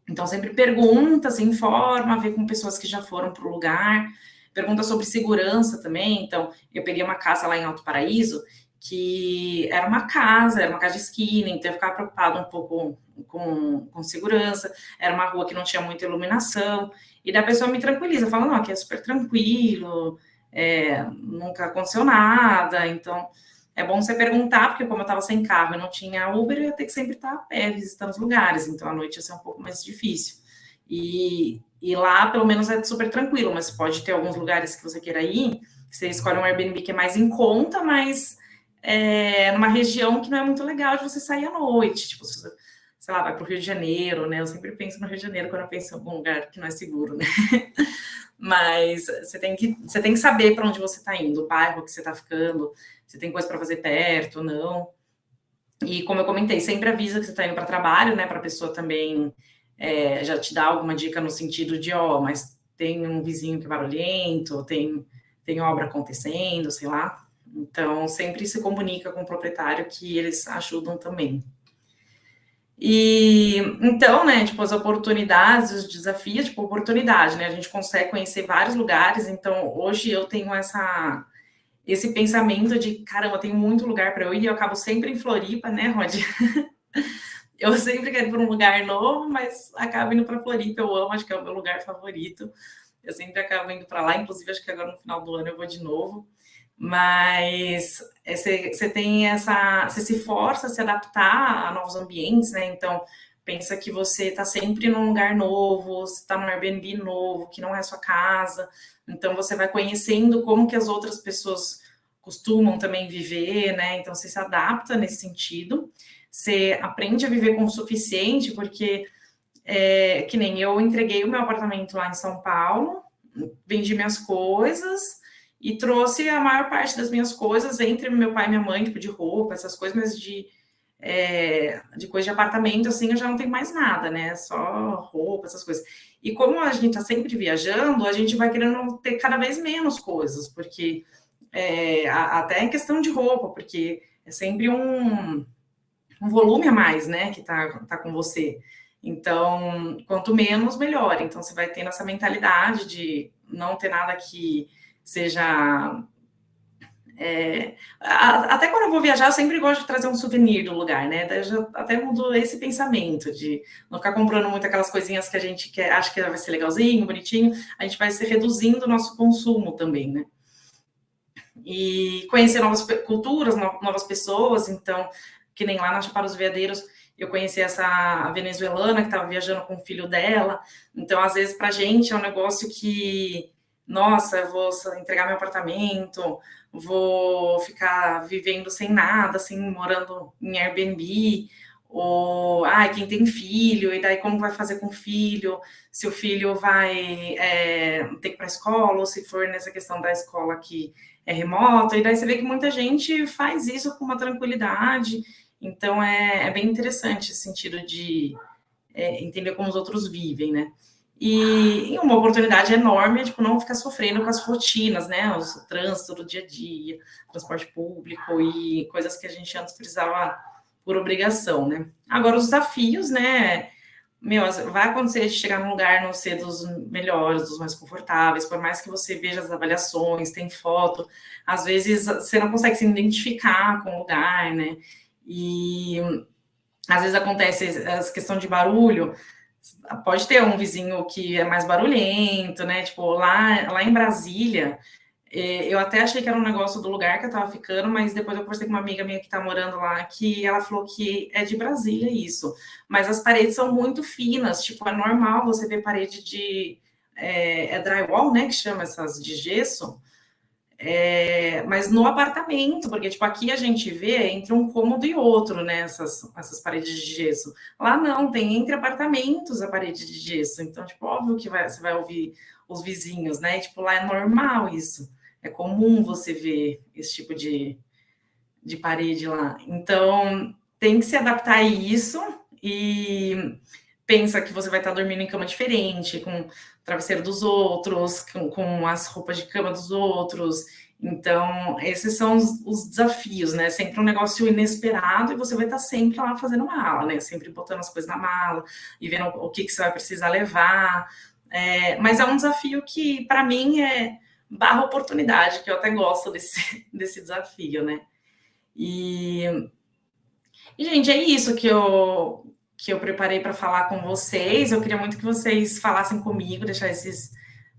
Então, sempre pergunta, se informa, vê com pessoas que já foram para o lugar, pergunta sobre segurança também. Então, eu peguei uma casa lá em Alto Paraíso, que era uma casa de esquina, então eu ficava preocupada um pouco com segurança, era uma rua que não tinha muita iluminação, e daí a pessoa me tranquiliza, fala, não, aqui é super tranquilo, nunca aconteceu nada, então é bom você perguntar, porque como eu estava sem carro e não tinha Uber, eu ia ter que sempre estar a pé visitando os lugares, então à noite ia ser um pouco mais difícil. E lá, pelo menos, é super tranquilo, mas pode ter alguns lugares que você queira ir, você escolhe um Airbnb que é mais em conta, mas numa região que não é muito legal de você sair à noite, tipo, sei lá, vai para o Rio de Janeiro, né? Eu sempre penso no Rio de Janeiro quando eu penso em algum lugar que não é seguro, né? Mas você tem que saber para onde você está indo, o bairro que você está ficando, se tem coisa para fazer perto ou não. E como eu comentei, sempre avisa que você está indo para trabalho, né? Para a pessoa também já te dar alguma dica no sentido de, mas tem um vizinho que é barulhento, tem obra acontecendo, sei lá. Então, sempre se comunica com o proprietário que eles ajudam também. E, então, né, tipo, as oportunidades, os desafios, tipo, oportunidade, né, a gente consegue conhecer vários lugares, então, hoje eu tenho esse pensamento de, caramba, tem muito lugar para eu ir, eu acabo sempre em Floripa, né, Rod? Eu sempre quero ir para um lugar novo, mas acabo indo para Floripa, eu amo, acho que é o meu lugar favorito, eu sempre acabo indo para lá, inclusive, acho que agora no final do ano eu vou de novo. Mas você tem você se força a se adaptar a novos ambientes, né? Então, pensa que você está sempre num lugar novo, você está num Airbnb novo, que não é a sua casa. Então, você vai conhecendo como que as outras pessoas costumam também viver, né? Então, você se adapta nesse sentido. Você aprende a viver com o suficiente, porque, que nem eu entreguei o meu apartamento lá em São Paulo, vendi minhas coisas e trouxe a maior parte das minhas coisas, entre meu pai e minha mãe, tipo de roupa, essas coisas, mas de coisa de apartamento, assim, eu já não tenho mais nada, né? Só roupa, essas coisas. E como a gente tá sempre viajando, a gente vai querendo ter cada vez menos coisas, porque até em questão de roupa, porque é sempre um volume a mais, né, que tá com você. Então, quanto menos, melhor. Então, você vai tendo essa mentalidade de não ter nada que seja... até quando eu vou viajar, eu sempre gosto de trazer um souvenir do lugar, né? Daí eu já até mudo esse pensamento de não ficar comprando muito aquelas coisinhas que a gente acha que vai ser legalzinho, bonitinho. A gente vai se reduzindo o nosso consumo também, né? E conhecer novas culturas, novas pessoas. Então, que nem lá na Chapada dos Veadeiros, eu conheci essa venezuelana que estava viajando com o filho dela. Então, às vezes, pra gente é um negócio que... Nossa, eu vou entregar meu apartamento, vou ficar vivendo sem nada, assim, morando em Airbnb, ou, quem tem filho, e daí como vai fazer com o filho, se o filho vai ter que ir para a escola, ou se for nessa questão da escola que é remota, e daí você vê que muita gente faz isso com uma tranquilidade, então é bem interessante esse sentido de entender como os outros vivem, né? E uma oportunidade enorme é, tipo, não ficar sofrendo com as rotinas, né? O trânsito do dia a dia, transporte público e coisas que a gente antes precisava por obrigação, né? Agora, os desafios, né? Vai acontecer de chegar num lugar não ser dos melhores, dos mais confortáveis, por mais que você veja as avaliações, tem foto, às vezes você não consegue se identificar com o lugar, né? E às vezes acontece essa questão de barulho. Pode ter um vizinho que é mais barulhento, né? Tipo, lá em Brasília, eu até achei que era um negócio do lugar que eu tava ficando, mas depois eu conversei com uma amiga minha que tá morando lá, que ela falou que é de Brasília isso. Mas as paredes são muito finas, tipo, é normal você ver parede de... drywall, né? Que chama essas de gesso. Mas no apartamento, porque tipo, aqui a gente vê entre um cômodo e outro, né? Essas paredes de gesso. Lá não, tem entre apartamentos a parede de gesso. Então, tipo, óbvio que você vai ouvir os vizinhos, né? E, tipo, lá é normal isso. É comum você ver esse tipo de parede lá. Então, tem que se adaptar a isso e pensa que você vai estar dormindo em cama diferente, com o travesseiro dos outros, com as roupas de cama dos outros. Então, esses são os desafios, né? Sempre um negócio inesperado e você vai estar sempre lá fazendo mala, né? Sempre botando as coisas na mala e vendo o que você vai precisar levar. Mas é um desafio que, para mim, é barra oportunidade, que eu até gosto desse desafio, né? E, gente, é isso que eu preparei para falar com vocês. Eu queria muito que vocês falassem comigo, deixar esses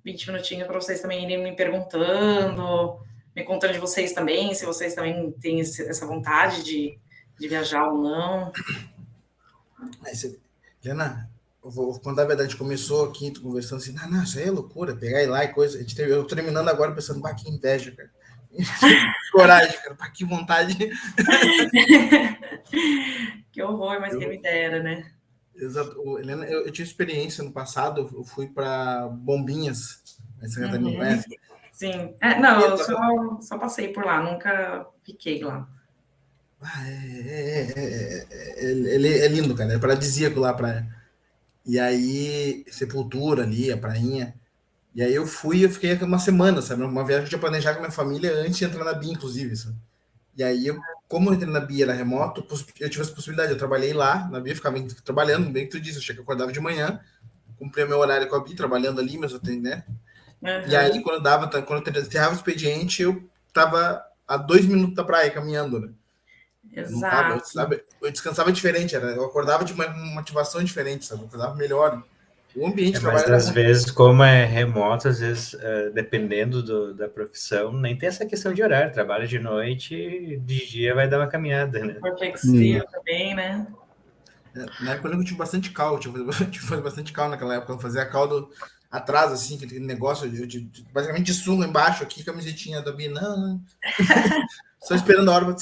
20 minutinhos para vocês também irem me perguntando, me contando de vocês também, se vocês também têm essa vontade de viajar ou não. Helena, eu vou contar a verdade, começou aqui conversando assim, não, isso aí é loucura, pegar e lá e coisa. Eu tô terminando agora pensando, bah, que inveja, cara. Coragem, cara, bah, que vontade. Que horror, mas quem me dera, né? Exato. Helena, eu tive experiência no passado, eu fui para Bombinhas, em Santa Catarina, conhece? Sim. Não, eu só passei por lá, nunca fiquei lá. É lindo, cara, é paradisíaco lá a praia. E aí, Sepultura ali, a prainha. E aí eu fiquei uma semana, sabe? Uma viagem que eu tinha planejado com a minha família antes de entrar na BIA, inclusive, sabe? E aí, como eu entrei na BIA, era remoto, eu tive essa possibilidade. Eu trabalhei lá na BIA, ficava trabalhando, bem que tu disse, eu acordava de manhã, cumpria meu horário com a BIA, trabalhando ali, mas eu tenho, né? Uhum. E aí, quando eu encerrava o expediente, eu tava a 2 minutos da praia, caminhando, né? Exato. Eu descansava diferente, eu acordava de uma motivação diferente, sabe? Eu acordava melhor. O ambiente de trabalho. Mas às vezes, como é remoto, às vezes, dependendo da profissão, nem tem essa questão de horário. Trabalha de noite, de dia vai dar uma caminhada, né? Flexível também, né? Na época eu tive bastante cal, eu tive bastante cal naquela época. Eu fazia caldo atrás, assim, aquele negócio, basicamente de sunga embaixo aqui, camisetinha da Bia, não. Só esperando a hora.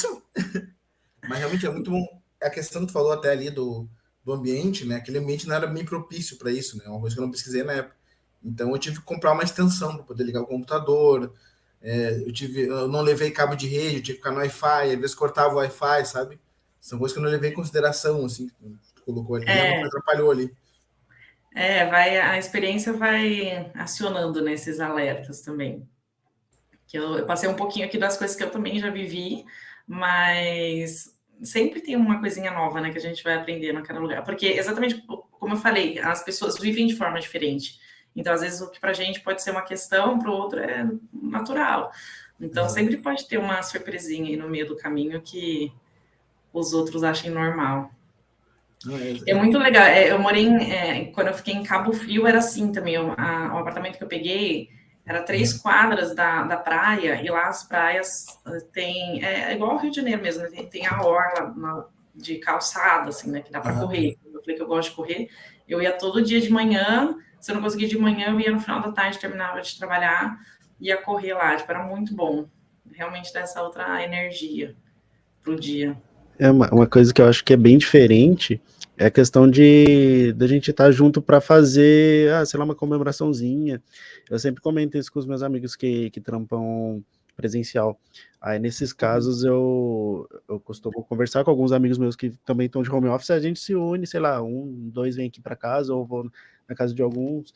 Mas realmente é muito bom. A questão que tu falou até ali do ambiente, né? Aquele ambiente não era bem propício para isso, né? Uma coisa que eu não pesquisei na época. Então eu tive que comprar uma extensão para poder ligar o computador. Eu não levei cabo de rede, eu tive que ficar no Wi-Fi, às vezes cortava o Wi-Fi, sabe? São coisas que eu não levei em consideração, assim, tu colocou ali, não me atrapalhou ali. A experiência vai acionando nesses alertas também. Que eu passei um pouquinho aqui das coisas que eu também já vivi, mas sempre tem uma coisinha nova, né, que a gente vai aprendendo a cada lugar. Porque, exatamente como eu falei, as pessoas vivem de forma diferente. Então, às vezes, o que para a gente pode ser uma questão, para o outro é natural. Então, sempre pode ter uma surpresinha aí no meio do caminho que os outros achem normal. É muito legal. Eu morei quando eu fiquei em Cabo Frio, era assim também. O apartamento que eu peguei era 3 quadras da praia, e lá as praias tem... É igual ao Rio de Janeiro mesmo, né? Tem a orla de calçada, assim, né? Que dá para correr. Eu falei que eu gosto de correr. Eu ia todo dia de manhã. Se eu não conseguia de manhã, eu ia no final da tarde, terminava de trabalhar, ia correr lá. Tipo, era muito bom. Realmente dá essa outra energia pro dia. É uma coisa que eu acho que é bem diferente, é a questão da gente estar junto para fazer, sei lá, uma comemoraçãozinha. Eu sempre comento isso com os meus amigos que trampam presencial. Aí, nesses casos, eu costumo conversar com alguns amigos meus que também estão de home office, a gente se une, sei lá, 1, 2 vem aqui para casa, ou vou na casa de alguns.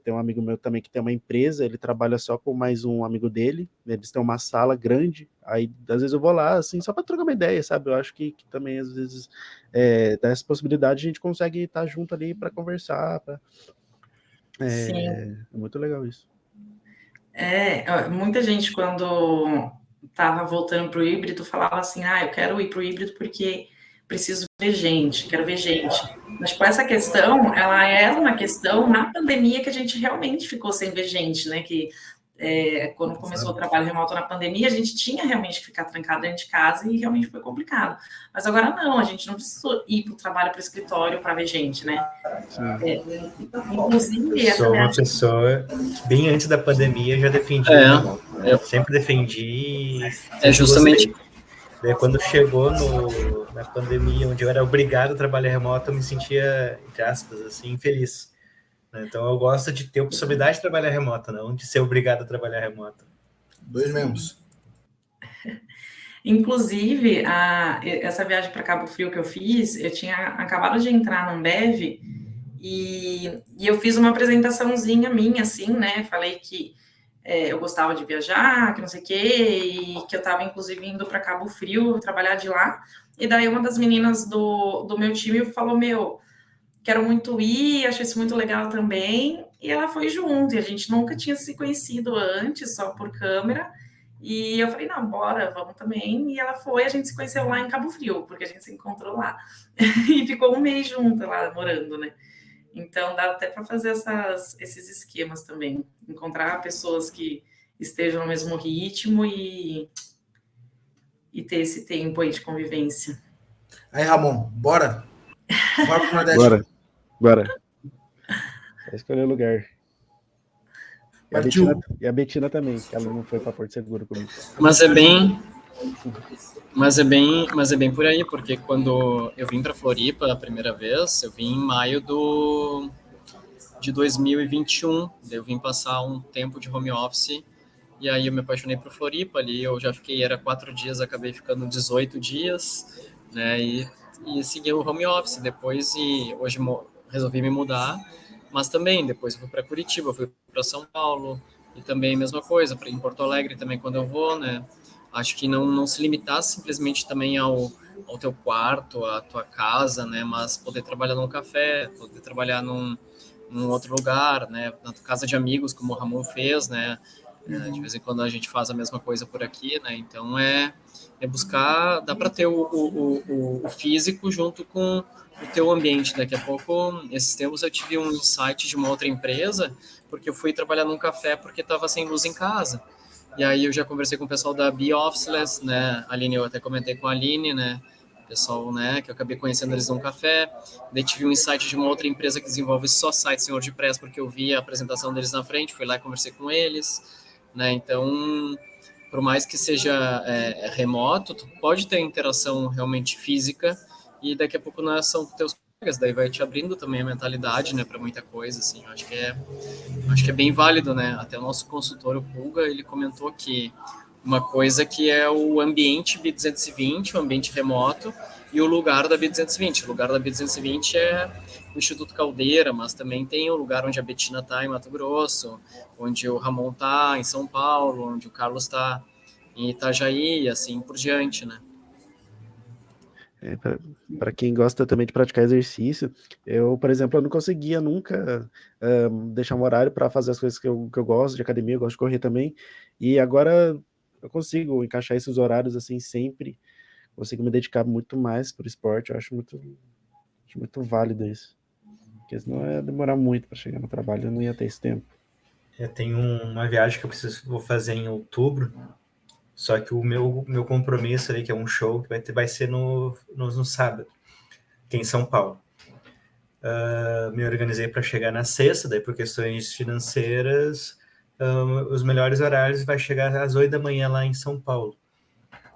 Tem um amigo meu também que tem uma empresa, ele trabalha só com mais um amigo dele, eles têm uma sala grande, aí às vezes eu vou lá, assim, só para trocar uma ideia, sabe? Eu acho que também às vezes dá essa possibilidade, a gente consegue estar junto ali para conversar. É muito legal isso. Muita gente, quando estava voltando para o híbrido, falava assim, eu quero ir para o híbrido porque preciso ver gente, quero ver gente. Mas, tipo, essa questão, ela é uma questão na pandemia que a gente realmente ficou sem ver gente, né? Que quando começou o trabalho remoto na pandemia, a gente tinha realmente que ficar trancado dentro de casa e realmente foi complicado. Mas agora não, a gente não precisa ir para o trabalho, para o escritório para ver gente, né? Inclusive, essa Sou uma pessoa que bem antes da pandemia já defendia o remoto. Eu sempre defendi. Justamente. Daí, quando chegou na pandemia, onde eu era obrigado a trabalhar remoto, eu me sentia, entre aspas, assim, infeliz. Então, eu gosto de ter a possibilidade de trabalhar remoto, não de ser obrigado a trabalhar remoto. Dois mesmos. Inclusive, essa viagem para Cabo Frio que eu fiz, eu tinha acabado de entrar na Ambev e eu fiz uma apresentaçãozinha minha, assim, né? Falei que eu gostava de viajar, que não sei o quê, e que eu estava, inclusive, indo para Cabo Frio trabalhar de lá. E daí uma das meninas do meu time falou, quero muito ir, acho isso muito legal também. E ela foi junto, e a gente nunca tinha se conhecido antes, só por câmera. E eu falei, não, bora, vamos também. E ela foi, a gente se conheceu lá em Cabo Frio, porque a gente se encontrou lá. E ficou um mês junto lá, morando, né? Então, dá até para fazer esses esquemas também. Encontrar pessoas que estejam no mesmo ritmo e ter esse tempo aí de convivência. Aí, Ramon, bora? Bora pro Nordeste. Bora. Só escolher o lugar. E a Betina também, que ela não foi para Porto Seguro comigo. Mas é bem por aí, porque quando eu vim para Floripa a primeira vez, eu vim em maio de 2021. Eu vim passar um tempo de home office e aí eu me apaixonei por Floripa. Ali eu já fiquei, era 4 dias, acabei ficando 18 dias, né? E segui o home office depois, e hoje resolvi me mudar, mas também depois eu fui para Curitiba, fui para São Paulo, e também a mesma coisa, em Porto Alegre também quando eu vou, né? Acho que não se limitar simplesmente também ao teu quarto, à tua casa, né? Mas poder trabalhar num café, poder trabalhar num outro lugar, né? Na casa de amigos, como o Ramon fez, né? De vez em quando a gente faz a mesma coisa por aqui, né? Então é buscar, dá para ter o físico junto com o teu ambiente. Daqui a pouco, esses tempos eu tive um insight de uma outra empresa, porque eu fui trabalhar num café porque estava sem luz em casa. E aí eu já conversei com o pessoal da Be Officeless, né? A Aline, eu até comentei com a Aline, né? Pessoal, né, que eu acabei conhecendo eles num café. Daí tive um insight de uma outra empresa que desenvolve só sites em WordPress, porque eu vi a apresentação deles na frente, fui lá e conversei com eles, né? Então, por mais que seja remoto, tu pode ter interação realmente física, e daqui a pouco não são teus colegas, daí vai te abrindo também a mentalidade, né, para muita coisa, assim. Acho que é bem válido, né? Até o nosso consultor, o Pulga, ele comentou que uma coisa que é o ambiente B220, o ambiente remoto, e o lugar da B220. O lugar da B220 é o Instituto Caldeira, mas também tem o lugar onde a Betina está, em Mato Grosso, onde o Ramon está, em São Paulo, onde o Carlos está, em Itajaí, e assim por diante, né? Para quem gosta também de praticar exercício, eu, por exemplo, eu não conseguia nunca deixar um horário para fazer as coisas que eu gosto, de academia, eu gosto de correr também, e agora eu consigo encaixar esses horários assim sempre, consigo me dedicar muito mais para o esporte. Eu acho muito válido isso, porque senão ia demorar muito para chegar no trabalho, eu não ia ter esse tempo. Eu tenho uma viagem que vou fazer em outubro, só que o meu compromisso ali, que é um show que vai ser no sábado, aqui em São Paulo. Me organizei para chegar na sexta, daí por questões financeiras, os melhores horários vai chegar às 8 da manhã lá em São Paulo.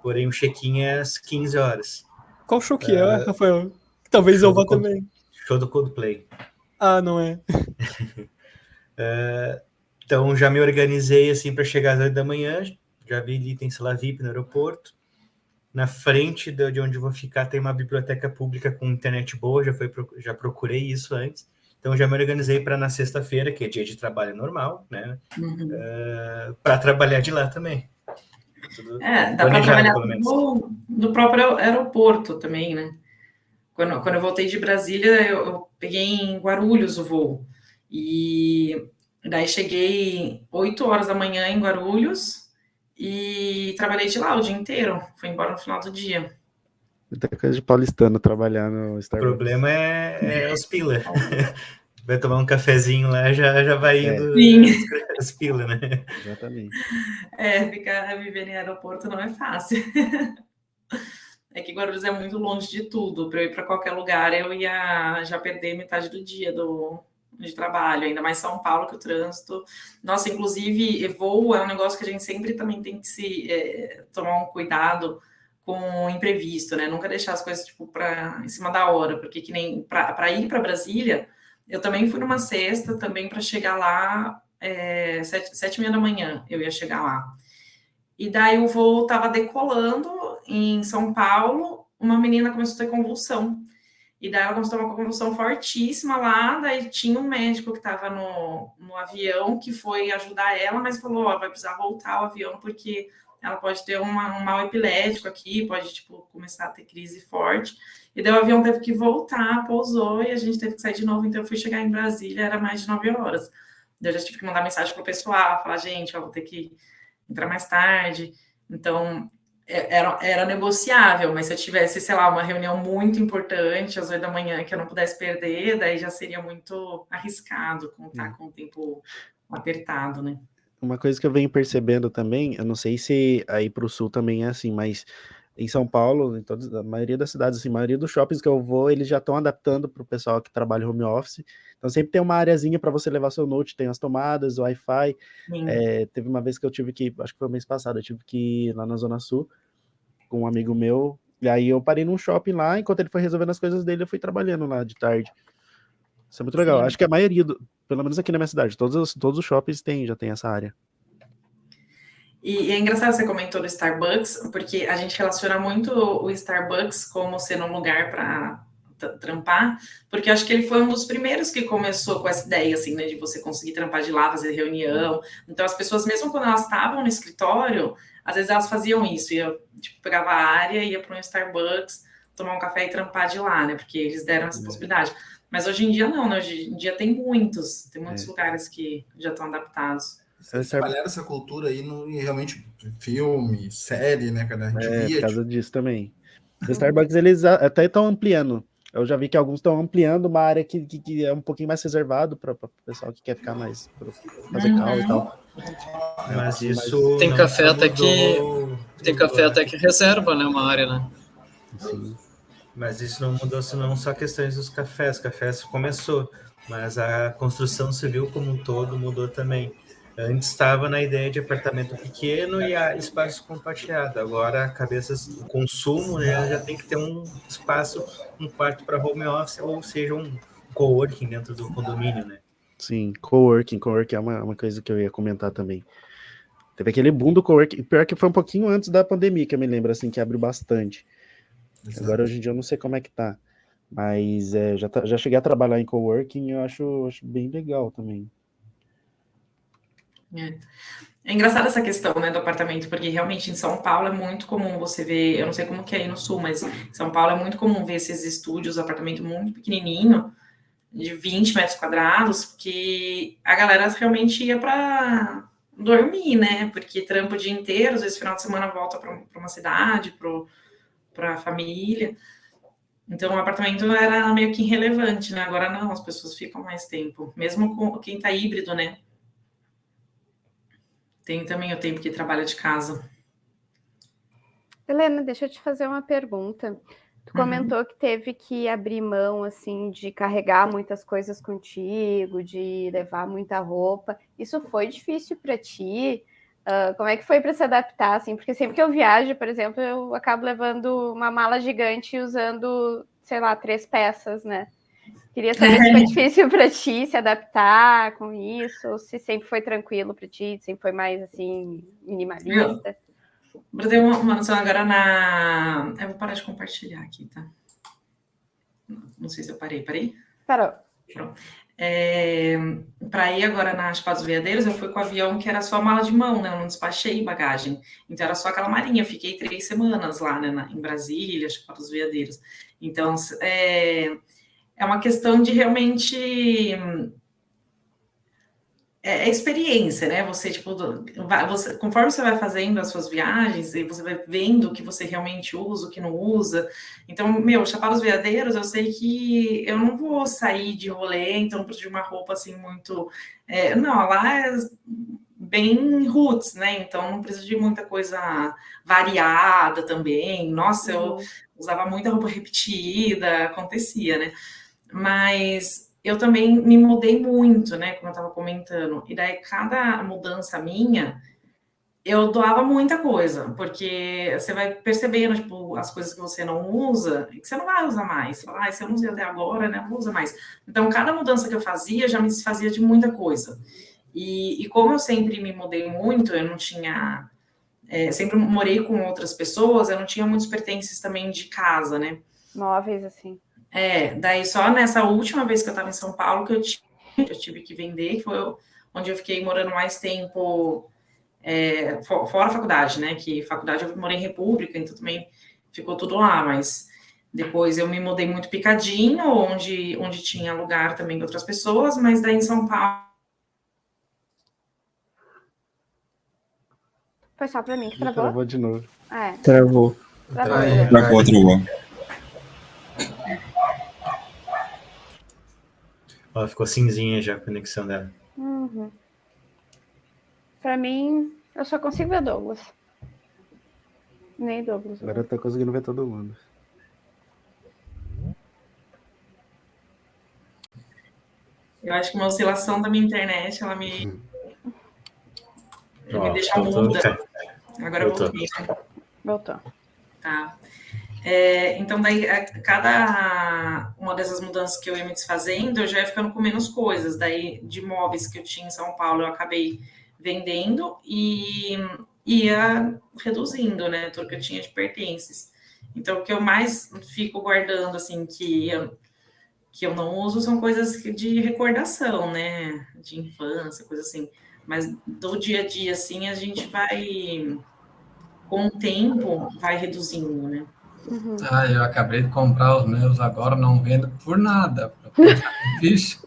Porém, o check-in é às 15 horas. Qual show que é, Rafael? Talvez eu vá também. Show do Coldplay. Ah, não é? Então, já me organizei assim para chegar às 8 da manhã, já vi ali, tem sala VIP no aeroporto. Na frente de onde eu vou ficar tem uma biblioteca pública com internet boa, já procurei isso antes. Então, já me organizei para na sexta-feira, que é dia de trabalho normal, né? Para trabalhar de lá também. Dá para trabalhar no próprio aeroporto também, né? Quando eu voltei de Brasília, eu peguei em Guarulhos o voo. E daí cheguei 8 horas da manhã em Guarulhos e trabalhei de lá o dia inteiro. Fui embora no final do dia. Muita coisa de paulistano trabalhar no O Starbucks. problema é os pila. Vai tomar um cafezinho lá, já vai indo Sim. os pila, né? Exatamente. Ficar vivendo em aeroporto não é fácil. É que Guarulhos é muito longe de tudo. Para eu ir para qualquer lugar, eu ia já perder metade do dia de trabalho, ainda mais São Paulo, que o trânsito... Nossa, inclusive, voo é um negócio que a gente sempre também tem que tomar um cuidado com o imprevisto, né? Nunca deixar as coisas, tipo, em cima da hora, porque que nem para ir para Brasília, eu também fui numa sexta, também para chegar lá, 7h30 da manhã, eu ia chegar lá. E daí o voo estava decolando em São Paulo, uma menina começou a ter convulsão. E daí ela começou a ter uma convulsão fortíssima lá, daí tinha um médico que estava no avião que foi ajudar ela, mas falou, vai precisar voltar o avião porque ela pode ter um mal epilético aqui, pode, tipo, começar a ter crise forte. E daí o avião teve que voltar, pousou e a gente teve que sair de novo, então eu fui chegar em Brasília, era mais de 9 horas. Daí eu já tive que mandar mensagem pro pessoal, falar, gente, vou ter que entrar mais tarde. Então, era negociável, mas se eu tivesse, sei lá, uma reunião muito importante às 8 da manhã que eu não pudesse perder, daí já seria muito arriscado contar com o tempo apertado, né? Uma coisa que eu venho percebendo também, eu não sei se aí para o sul também é assim, mas em São Paulo, a maioria das cidades, assim, a maioria dos shoppings que eu vou, eles já estão adaptando para o pessoal que trabalha home office. Então sempre tem uma areazinha para você levar seu note, tem as tomadas, o Wi-Fi. Teve uma vez que eu tive que, acho que foi o mês passado, eu tive que ir lá na Zona Sul com um amigo meu, e aí eu parei num shopping lá, enquanto ele foi resolvendo as coisas dele, eu fui trabalhando lá de tarde. Isso é muito legal. Acho que a maioria, pelo menos aqui na minha cidade, todos os shoppings já tem essa área. E é engraçado você comentou do Starbucks, porque a gente relaciona muito o Starbucks como sendo um lugar para trampar, porque eu acho que ele foi um dos primeiros que começou com essa ideia, assim, né, de você conseguir trampar de lá, fazer reunião. Então, as pessoas, mesmo quando elas estavam no escritório, às vezes elas faziam isso, tipo, pegava a área, ia para um Starbucks, tomar um café e trampar de lá, né, porque eles deram essa possibilidade. Mas hoje em dia não, né, hoje em dia tem muitos lugares que já estão adaptados. Espalharam essa cultura aí realmente filme, série, né, cara? A gente via, por causa disso também. Os Starbucks, eles até estão ampliando. Eu já vi que alguns estão ampliando uma área que é um pouquinho mais reservado para o pessoal que quer ficar mais fazer call e tal. Mas isso tem café até que reserva, né, uma área, né? Sim. Mas isso não mudou, não só questões dos cafés. Cafés começou, mas a construção civil como um todo mudou também. Antes estava na ideia de apartamento pequeno e espaço compartilhado. Agora, o consumo, né, já tem que ter um espaço, um quarto para home office, ou seja, um coworking dentro do condomínio, né? Sim, coworking é uma coisa que eu ia comentar também. Teve aquele boom do coworking, pior que foi um pouquinho antes da pandemia, que eu me lembro, assim, que abriu bastante. Exato. Agora, hoje em dia, eu não sei como é que tá. Mas já cheguei a trabalhar em coworking e eu acho bem legal também. É engraçado essa questão, né, do apartamento, porque realmente em São Paulo é muito comum você ver, eu não sei como que é aí no Sul, mas em São Paulo é muito comum ver esses estúdios, apartamento muito pequenininho, de 20 metros quadrados, que a galera realmente ia para dormir, né, porque trampa o dia inteiro, às vezes final de semana volta para uma cidade, para a família. Então, o apartamento era meio que irrelevante, né? Agora não, as pessoas ficam mais tempo. Mesmo com quem tá híbrido, né? Tem também o tempo que trabalha de casa. Helena, deixa eu te fazer uma pergunta. Tu comentou que teve que abrir mão, assim, de carregar muitas coisas contigo, de levar muita roupa. Isso foi difícil para ti? Como é que foi para se adaptar, assim? Porque sempre que eu viajo, por exemplo, eu acabo levando uma mala gigante e usando, sei lá, 3 peças, né? Queria saber se foi difícil para ti se adaptar com isso, ou se sempre foi tranquilo para ti, sempre foi mais, assim, minimalista. Vou ter uma noção agora eu vou parar de compartilhar aqui, tá? Não sei se eu parei. Parou. Pronto. Para ir agora na Chapada dos Veadeiros, eu fui com o avião que era só mala de mão, né? Eu não despachei bagagem. Então era só aquela malinha. Eu fiquei 3 semanas lá, né? Em Brasília, Chapada dos Veadeiros. Então é uma questão de realmente é experiência, né? Você, tipo, conforme você vai fazendo as suas viagens, e você vai vendo o que você realmente usa, o que não usa. Então, Chapados Veadeiros, eu sei que eu não vou sair de rolê, então preciso de uma roupa assim muito. Não, lá é bem roots, né? Então não preciso de muita coisa variada também. Nossa, eu usava muita roupa repetida, acontecia, né? Mas eu também me mudei muito, né? Como eu estava comentando. E daí, cada mudança minha, eu doava muita coisa, porque você vai percebendo, tipo, as coisas que você não usa, e que você não vai usar mais. Você fala, se eu não usei até agora, né? Não vou usar mais. Então, cada mudança que eu fazia, já me desfazia de muita coisa. E como eu sempre me mudei muito, eu não tinha... sempre morei com outras pessoas, eu não tinha muitos pertences também de casa, né? Móveis, assim. Daí só nessa última vez que eu estava em São Paulo que eu tive que vender, que foi onde eu fiquei morando mais tempo fora a faculdade, né? Que faculdade eu morei em República, então também ficou tudo lá, mas depois eu me mudei muito picadinho, onde tinha lugar também de outras pessoas, mas daí em São Paulo... Foi só para mim que travou? Travou de novo. Travou. Travou. Ela ficou cinzinha já a conexão dela. Para mim, eu só consigo ver Douglas. Nem Douglas. Agora eu tô conseguindo ver todo mundo. Eu acho que uma oscilação da minha internet, ela me deixa muda. Agora eu voltei. Voltou. Tá. Então, daí, cada uma dessas mudanças que eu ia me desfazendo, eu já ia ficando com menos coisas. Daí, de móveis que eu tinha em São Paulo, eu acabei vendendo e ia reduzindo, né? Tudo que eu tinha de pertences. Então, o que eu mais fico guardando, assim, que eu não uso, são coisas de recordação, né? De infância, coisa assim. Mas do dia a dia, assim, a gente vai, com o tempo, vai reduzindo, né? Eu acabei de comprar os meus, agora não vendo por nada. Difícil.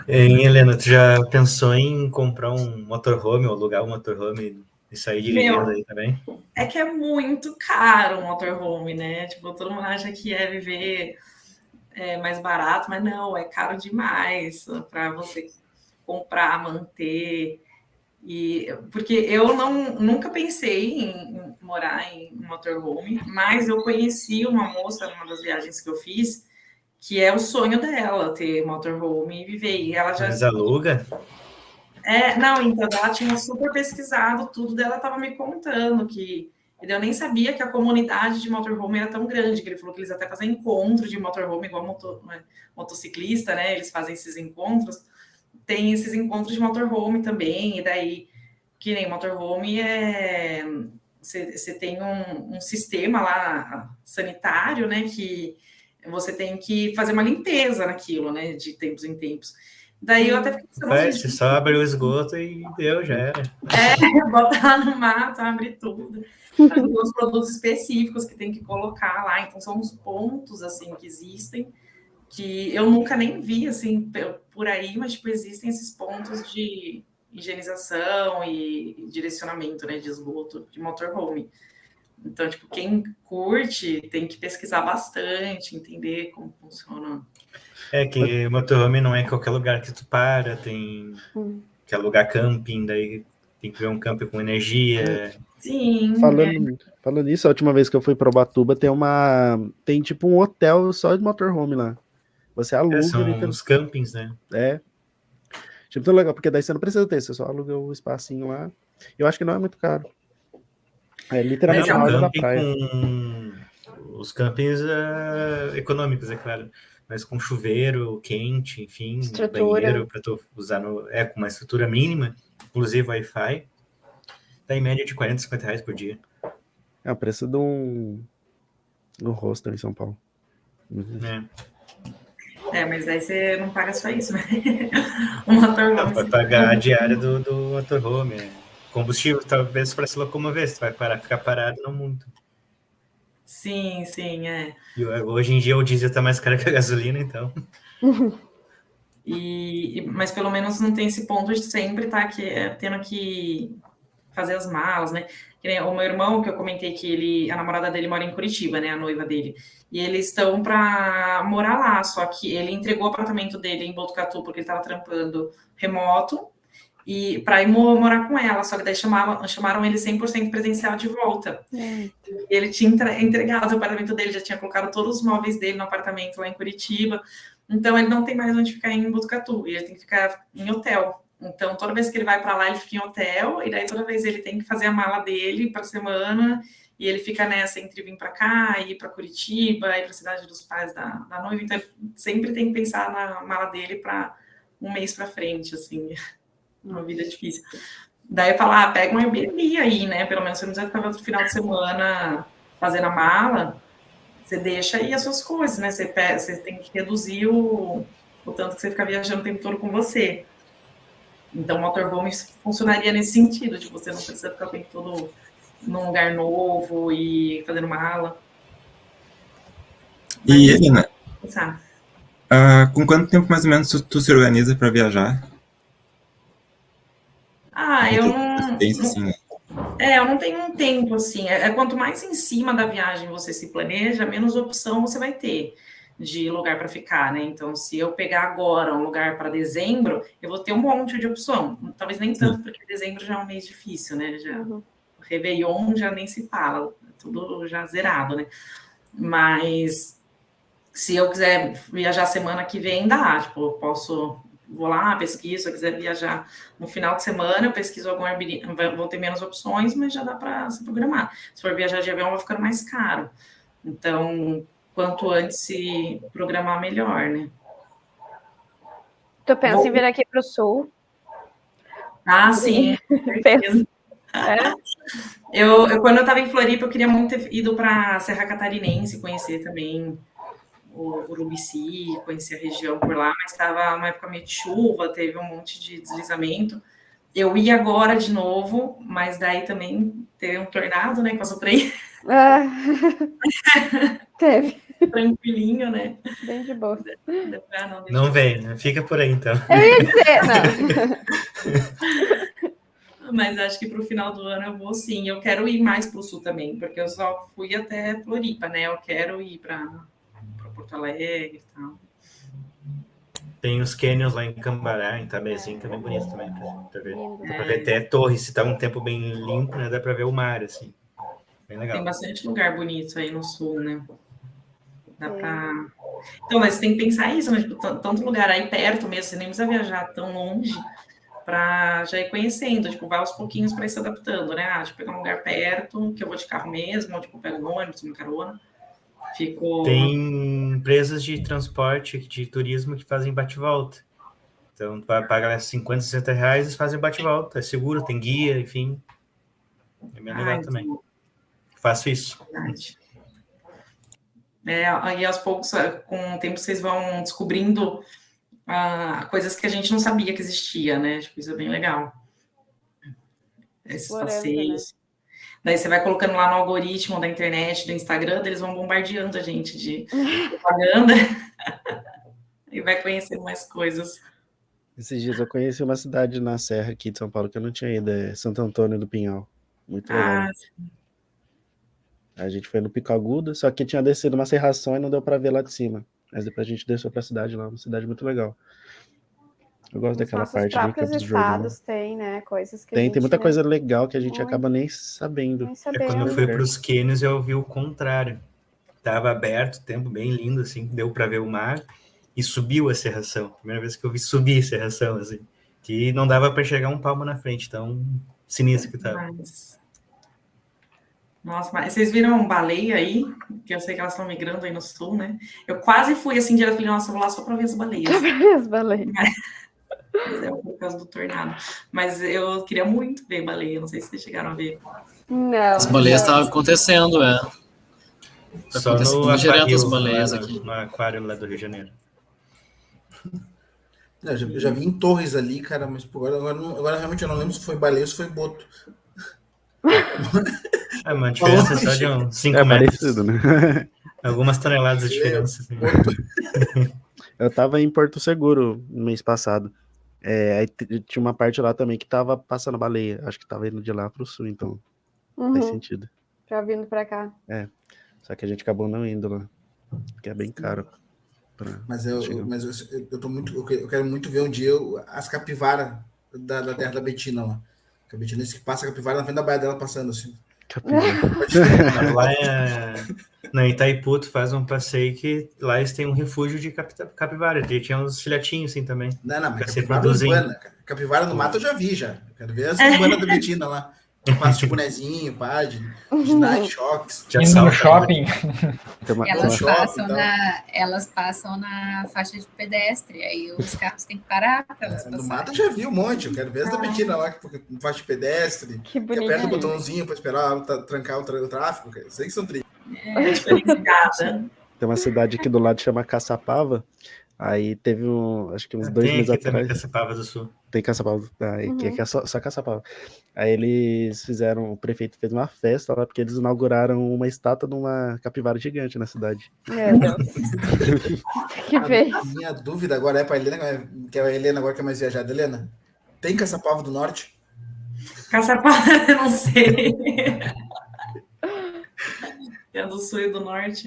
Helena, tu já pensou em comprar um motorhome ou alugar um motorhome e sair dirigindo aí também? É que é muito caro um motorhome, né? Tipo, todo mundo acha que viver mais barato, mas não, é caro demais para você comprar, manter. Porque eu nunca pensei em morar em um motorhome, mas eu conheci uma moça numa das viagens que eu fiz, que é o sonho dela ter motorhome e viver. E ela já... Mas aluga? Não, então ela tinha super pesquisado tudo, dela estava me contando que... Eu nem sabia que a comunidade de motorhome era tão grande, que ele falou que eles até fazem encontro de motorhome, igual motociclista, né? Eles fazem esses encontros. Tem esses encontros de motorhome também, e daí, que nem motorhome você tem um sistema lá sanitário, né, que você tem que fazer uma limpeza naquilo, né, de tempos em tempos. Daí eu até fiquei pensando... Você só abre o esgoto e deu, já era. Bota lá no mato, abre tudo. Tem os produtos específicos que tem que colocar lá, então são uns pontos, assim, que existem, que eu nunca nem vi, assim, por aí, mas, tipo, existem esses pontos de higienização e direcionamento, né, de esgoto de motorhome. Então, tipo, quem curte tem que pesquisar bastante, entender como funciona. Que motorhome não é qualquer lugar que tu para, tem que alugar camping, daí tem que ver um camping com energia. Sim. Falando nisso, a última vez que eu fui para Ubatuba, tem tipo um hotel só de motorhome lá. Você aluga. São os campings, né? Achei muito legal, porque daí você não precisa ter, você só aluga o espacinho lá. Eu acho que não é muito caro. Literalmente na hora da praia. Com os campings econômicos, é claro. Mas com chuveiro quente, enfim, banheiro para tu usar com uma estrutura mínima, inclusive Wi-Fi, dá em média de R$40, R$50 por dia. É o preço de um hostel em São Paulo. Mas aí você não paga só isso, né? O motorhome. Vai pagar a diária do motorhome. Combustível, talvez para se locomover, você vai ficar parado no mundo. Sim, E hoje em dia o diesel tá mais caro que a gasolina, então. Mas pelo menos não tem esse ponto de sempre estar tendo que fazer as malas, né? Que nem o meu irmão, que eu comentei que a namorada dele mora em Curitiba, né? A noiva dele. E eles estão para morar lá, só que ele entregou o apartamento dele em Botucatu porque ele estava trampando remoto e para ir morar com ela, só que daí chamaram ele 100% presencial de volta. Ele tinha entregado o apartamento dele, já tinha colocado todos os móveis dele no apartamento lá em Curitiba, então ele não tem mais onde ficar em Botucatu, e ele tem que ficar em hotel. Então, toda vez que ele vai para lá, ele fica em hotel, e daí toda vez ele tem que fazer a mala dele para a semana, e ele fica nessa entre vir para cá, ir para Curitiba, ir para a cidade dos pais da noiva, então ele sempre tem que pensar na mala dele para um mês para frente, assim, uma vida difícil. Daí eu falo, pega um Airbnb aí, né, pelo menos você não precisa ficar outro final de semana fazendo a mala, você deixa aí as suas coisas, né, você tem que reduzir o tanto que você fica viajando o tempo todo com você. Então, o motorhome funcionaria nesse sentido, de você não precisa ficar o tempo todo num lugar novo e fazendo mala. E, Helena, com quanto tempo mais ou menos tu se organiza para viajar? Eu não tenho um tempo, assim. Quanto mais em cima da viagem você se planeja, menos opção você vai ter de lugar para ficar, né? Então, se eu pegar agora um lugar para dezembro, eu vou ter um monte de opção. Talvez nem tanto, porque dezembro já é um mês difícil, né? O Réveillon já nem se fala, tudo já zerado, né? Mas se eu quiser viajar semana que vem, dá. Tipo, vou lá, pesquiso, se eu quiser viajar no final de semana, eu pesquiso algum Airbnb, vou ter menos opções, mas já dá para se programar. Se for viajar de avião, vai ficando mais caro. Então, quanto antes se programar, melhor, né? Tu pensa em vir aqui para o Sul? Sim. Quando eu estava em Floripa, eu queria muito ter ido para a Serra Catarinense, conhecer também o Urubici, conhecer a região por lá, mas estava uma época meio de chuva, teve um monte de deslizamento. Eu ia agora de novo, mas daí também teve um tornado, né, que passou por aí. Teve. Tranquilinho, né? Bem de boa. Não vem, né? Fica por aí, então. Eu ia dizer, não. Mas acho que para o final do ano eu vou sim. Eu quero ir mais para o Sul também, porque eu só fui até Floripa, né? Eu quero ir para Porto Alegre e tal. Tem os canyons lá em Cambará, em Tabezinho, que é bem bonito também pra ver. Dá pra ver até torre, se tá um tempo bem limpo, né? Dá pra ver o mar, assim. Bem legal. Tem bastante lugar bonito aí no Sul, né? Dá pra... Então, mas você tem que pensar isso, né? Tipo, tanto lugar aí perto mesmo, você nem precisa viajar tão longe para já ir conhecendo, tipo, vai aos pouquinhos para ir se adaptando, né? Tipo, pegar um lugar perto, que eu vou de carro mesmo, ou tipo, pego um ônibus, uma carona. Tem empresas de transporte, de turismo que fazem bate-volta. Então, tu vai pagar 50, 60 reais e eles fazem bate-volta. É seguro, tem guia, enfim. É bem legal também. Faço isso. Verdade. E aos poucos, com o tempo, vocês vão descobrindo coisas que a gente não sabia que existia, né? Tipo, isso é bem legal. Esses passeios. Né? Daí você vai colocando lá no algoritmo da internet, do Instagram, eles vão bombardeando a gente de propaganda e vai conhecer mais coisas. Esses dias eu conheci uma cidade na Serra aqui de São Paulo que eu não tinha ido, é Santo Antônio do Pinhal. Muito legal. Sim. A gente foi no Pico Agudo, só que tinha descido uma serração e não deu para ver lá de cima. Mas depois a gente desceu para a cidade lá, uma cidade muito legal. Eu gosto daquela parte ali. Os próprios estados tem, né? Coisas que tem muita coisa legal que a gente acaba nem sabendo. Quando eu fui para os cânions, eu vi o contrário. Tava aberto, tempo bem lindo, assim, deu para ver o mar e subiu a serração. Primeira vez que eu vi subir a serração, assim, que não dava para enxergar um palmo na frente, tão sinistro que tava. Nossa, mas vocês viram baleia aí? Que eu sei que elas estão migrando aí no sul, né? Eu quase fui assim, direto, falei, nossa, vou lá só para ver as baleias. Só para ver as baleias. Mas é por causa do tornado. Mas eu queria muito ver baleia, não sei se vocês chegaram a ver. Não. As baleias estavam acontecendo, Tá só acontecendo direto as baleias aqui. No aquário lá do Rio de Janeiro. Eu já vi em Torres ali, cara, mas agora realmente eu não lembro se foi baleia ou se foi boto. É uma diferença só de uns 5 metros. Parecido, né? Algumas toneladas de diferença. Assim. Eu tava em Porto Seguro no mês passado. Aí tinha uma parte lá também que tava passando baleia. Acho que tava indo de lá pro sul, então faz sentido. Já vindo pra cá. Só que a gente acabou não indo lá, porque é bem caro. Mas eu tô muito. Eu quero muito ver um dia as capivaras da terra da Betina lá. A Betina disse que passa a capivara na frente da baia dela passando assim. Lá na Itaipu, tu faz um passeio que lá eles têm um refúgio de capivara. Tinha uns filhotinhos assim também. Não, mas Pra se capivara produzir. urbana, cara. Capivara no mato eu já vi, já. Quero ver as urbanas da Betina lá. Passa de bonezinho, pá, de night shocks. Indo no shopping. Elas passam na faixa de pedestre, aí os carros têm que parar para elas passarem. No mato eu já vi um monte. Eu quero ver as da Betina lá, porque faixa de pedestre, que aperta o botãozinho para esperar trancar o tráfego. Cara. Sei que são trilhos. Tem uma cidade aqui do lado que chama Caçapava. Aí teve acho que uns 2 meses atrás. Tem Caçapava do Sul. Tem Caçapava, que é só Caçapava. Aí eles fizeram, o prefeito fez uma festa lá, porque eles inauguraram uma estátua de uma capivara gigante na cidade. Meu Deus. Que feio. Minha dúvida agora é para a Helena, que a Helena agora que é mais viajada. Helena, tem Caçapava do Norte? Caçapava, eu não sei. É do Sul e do Norte.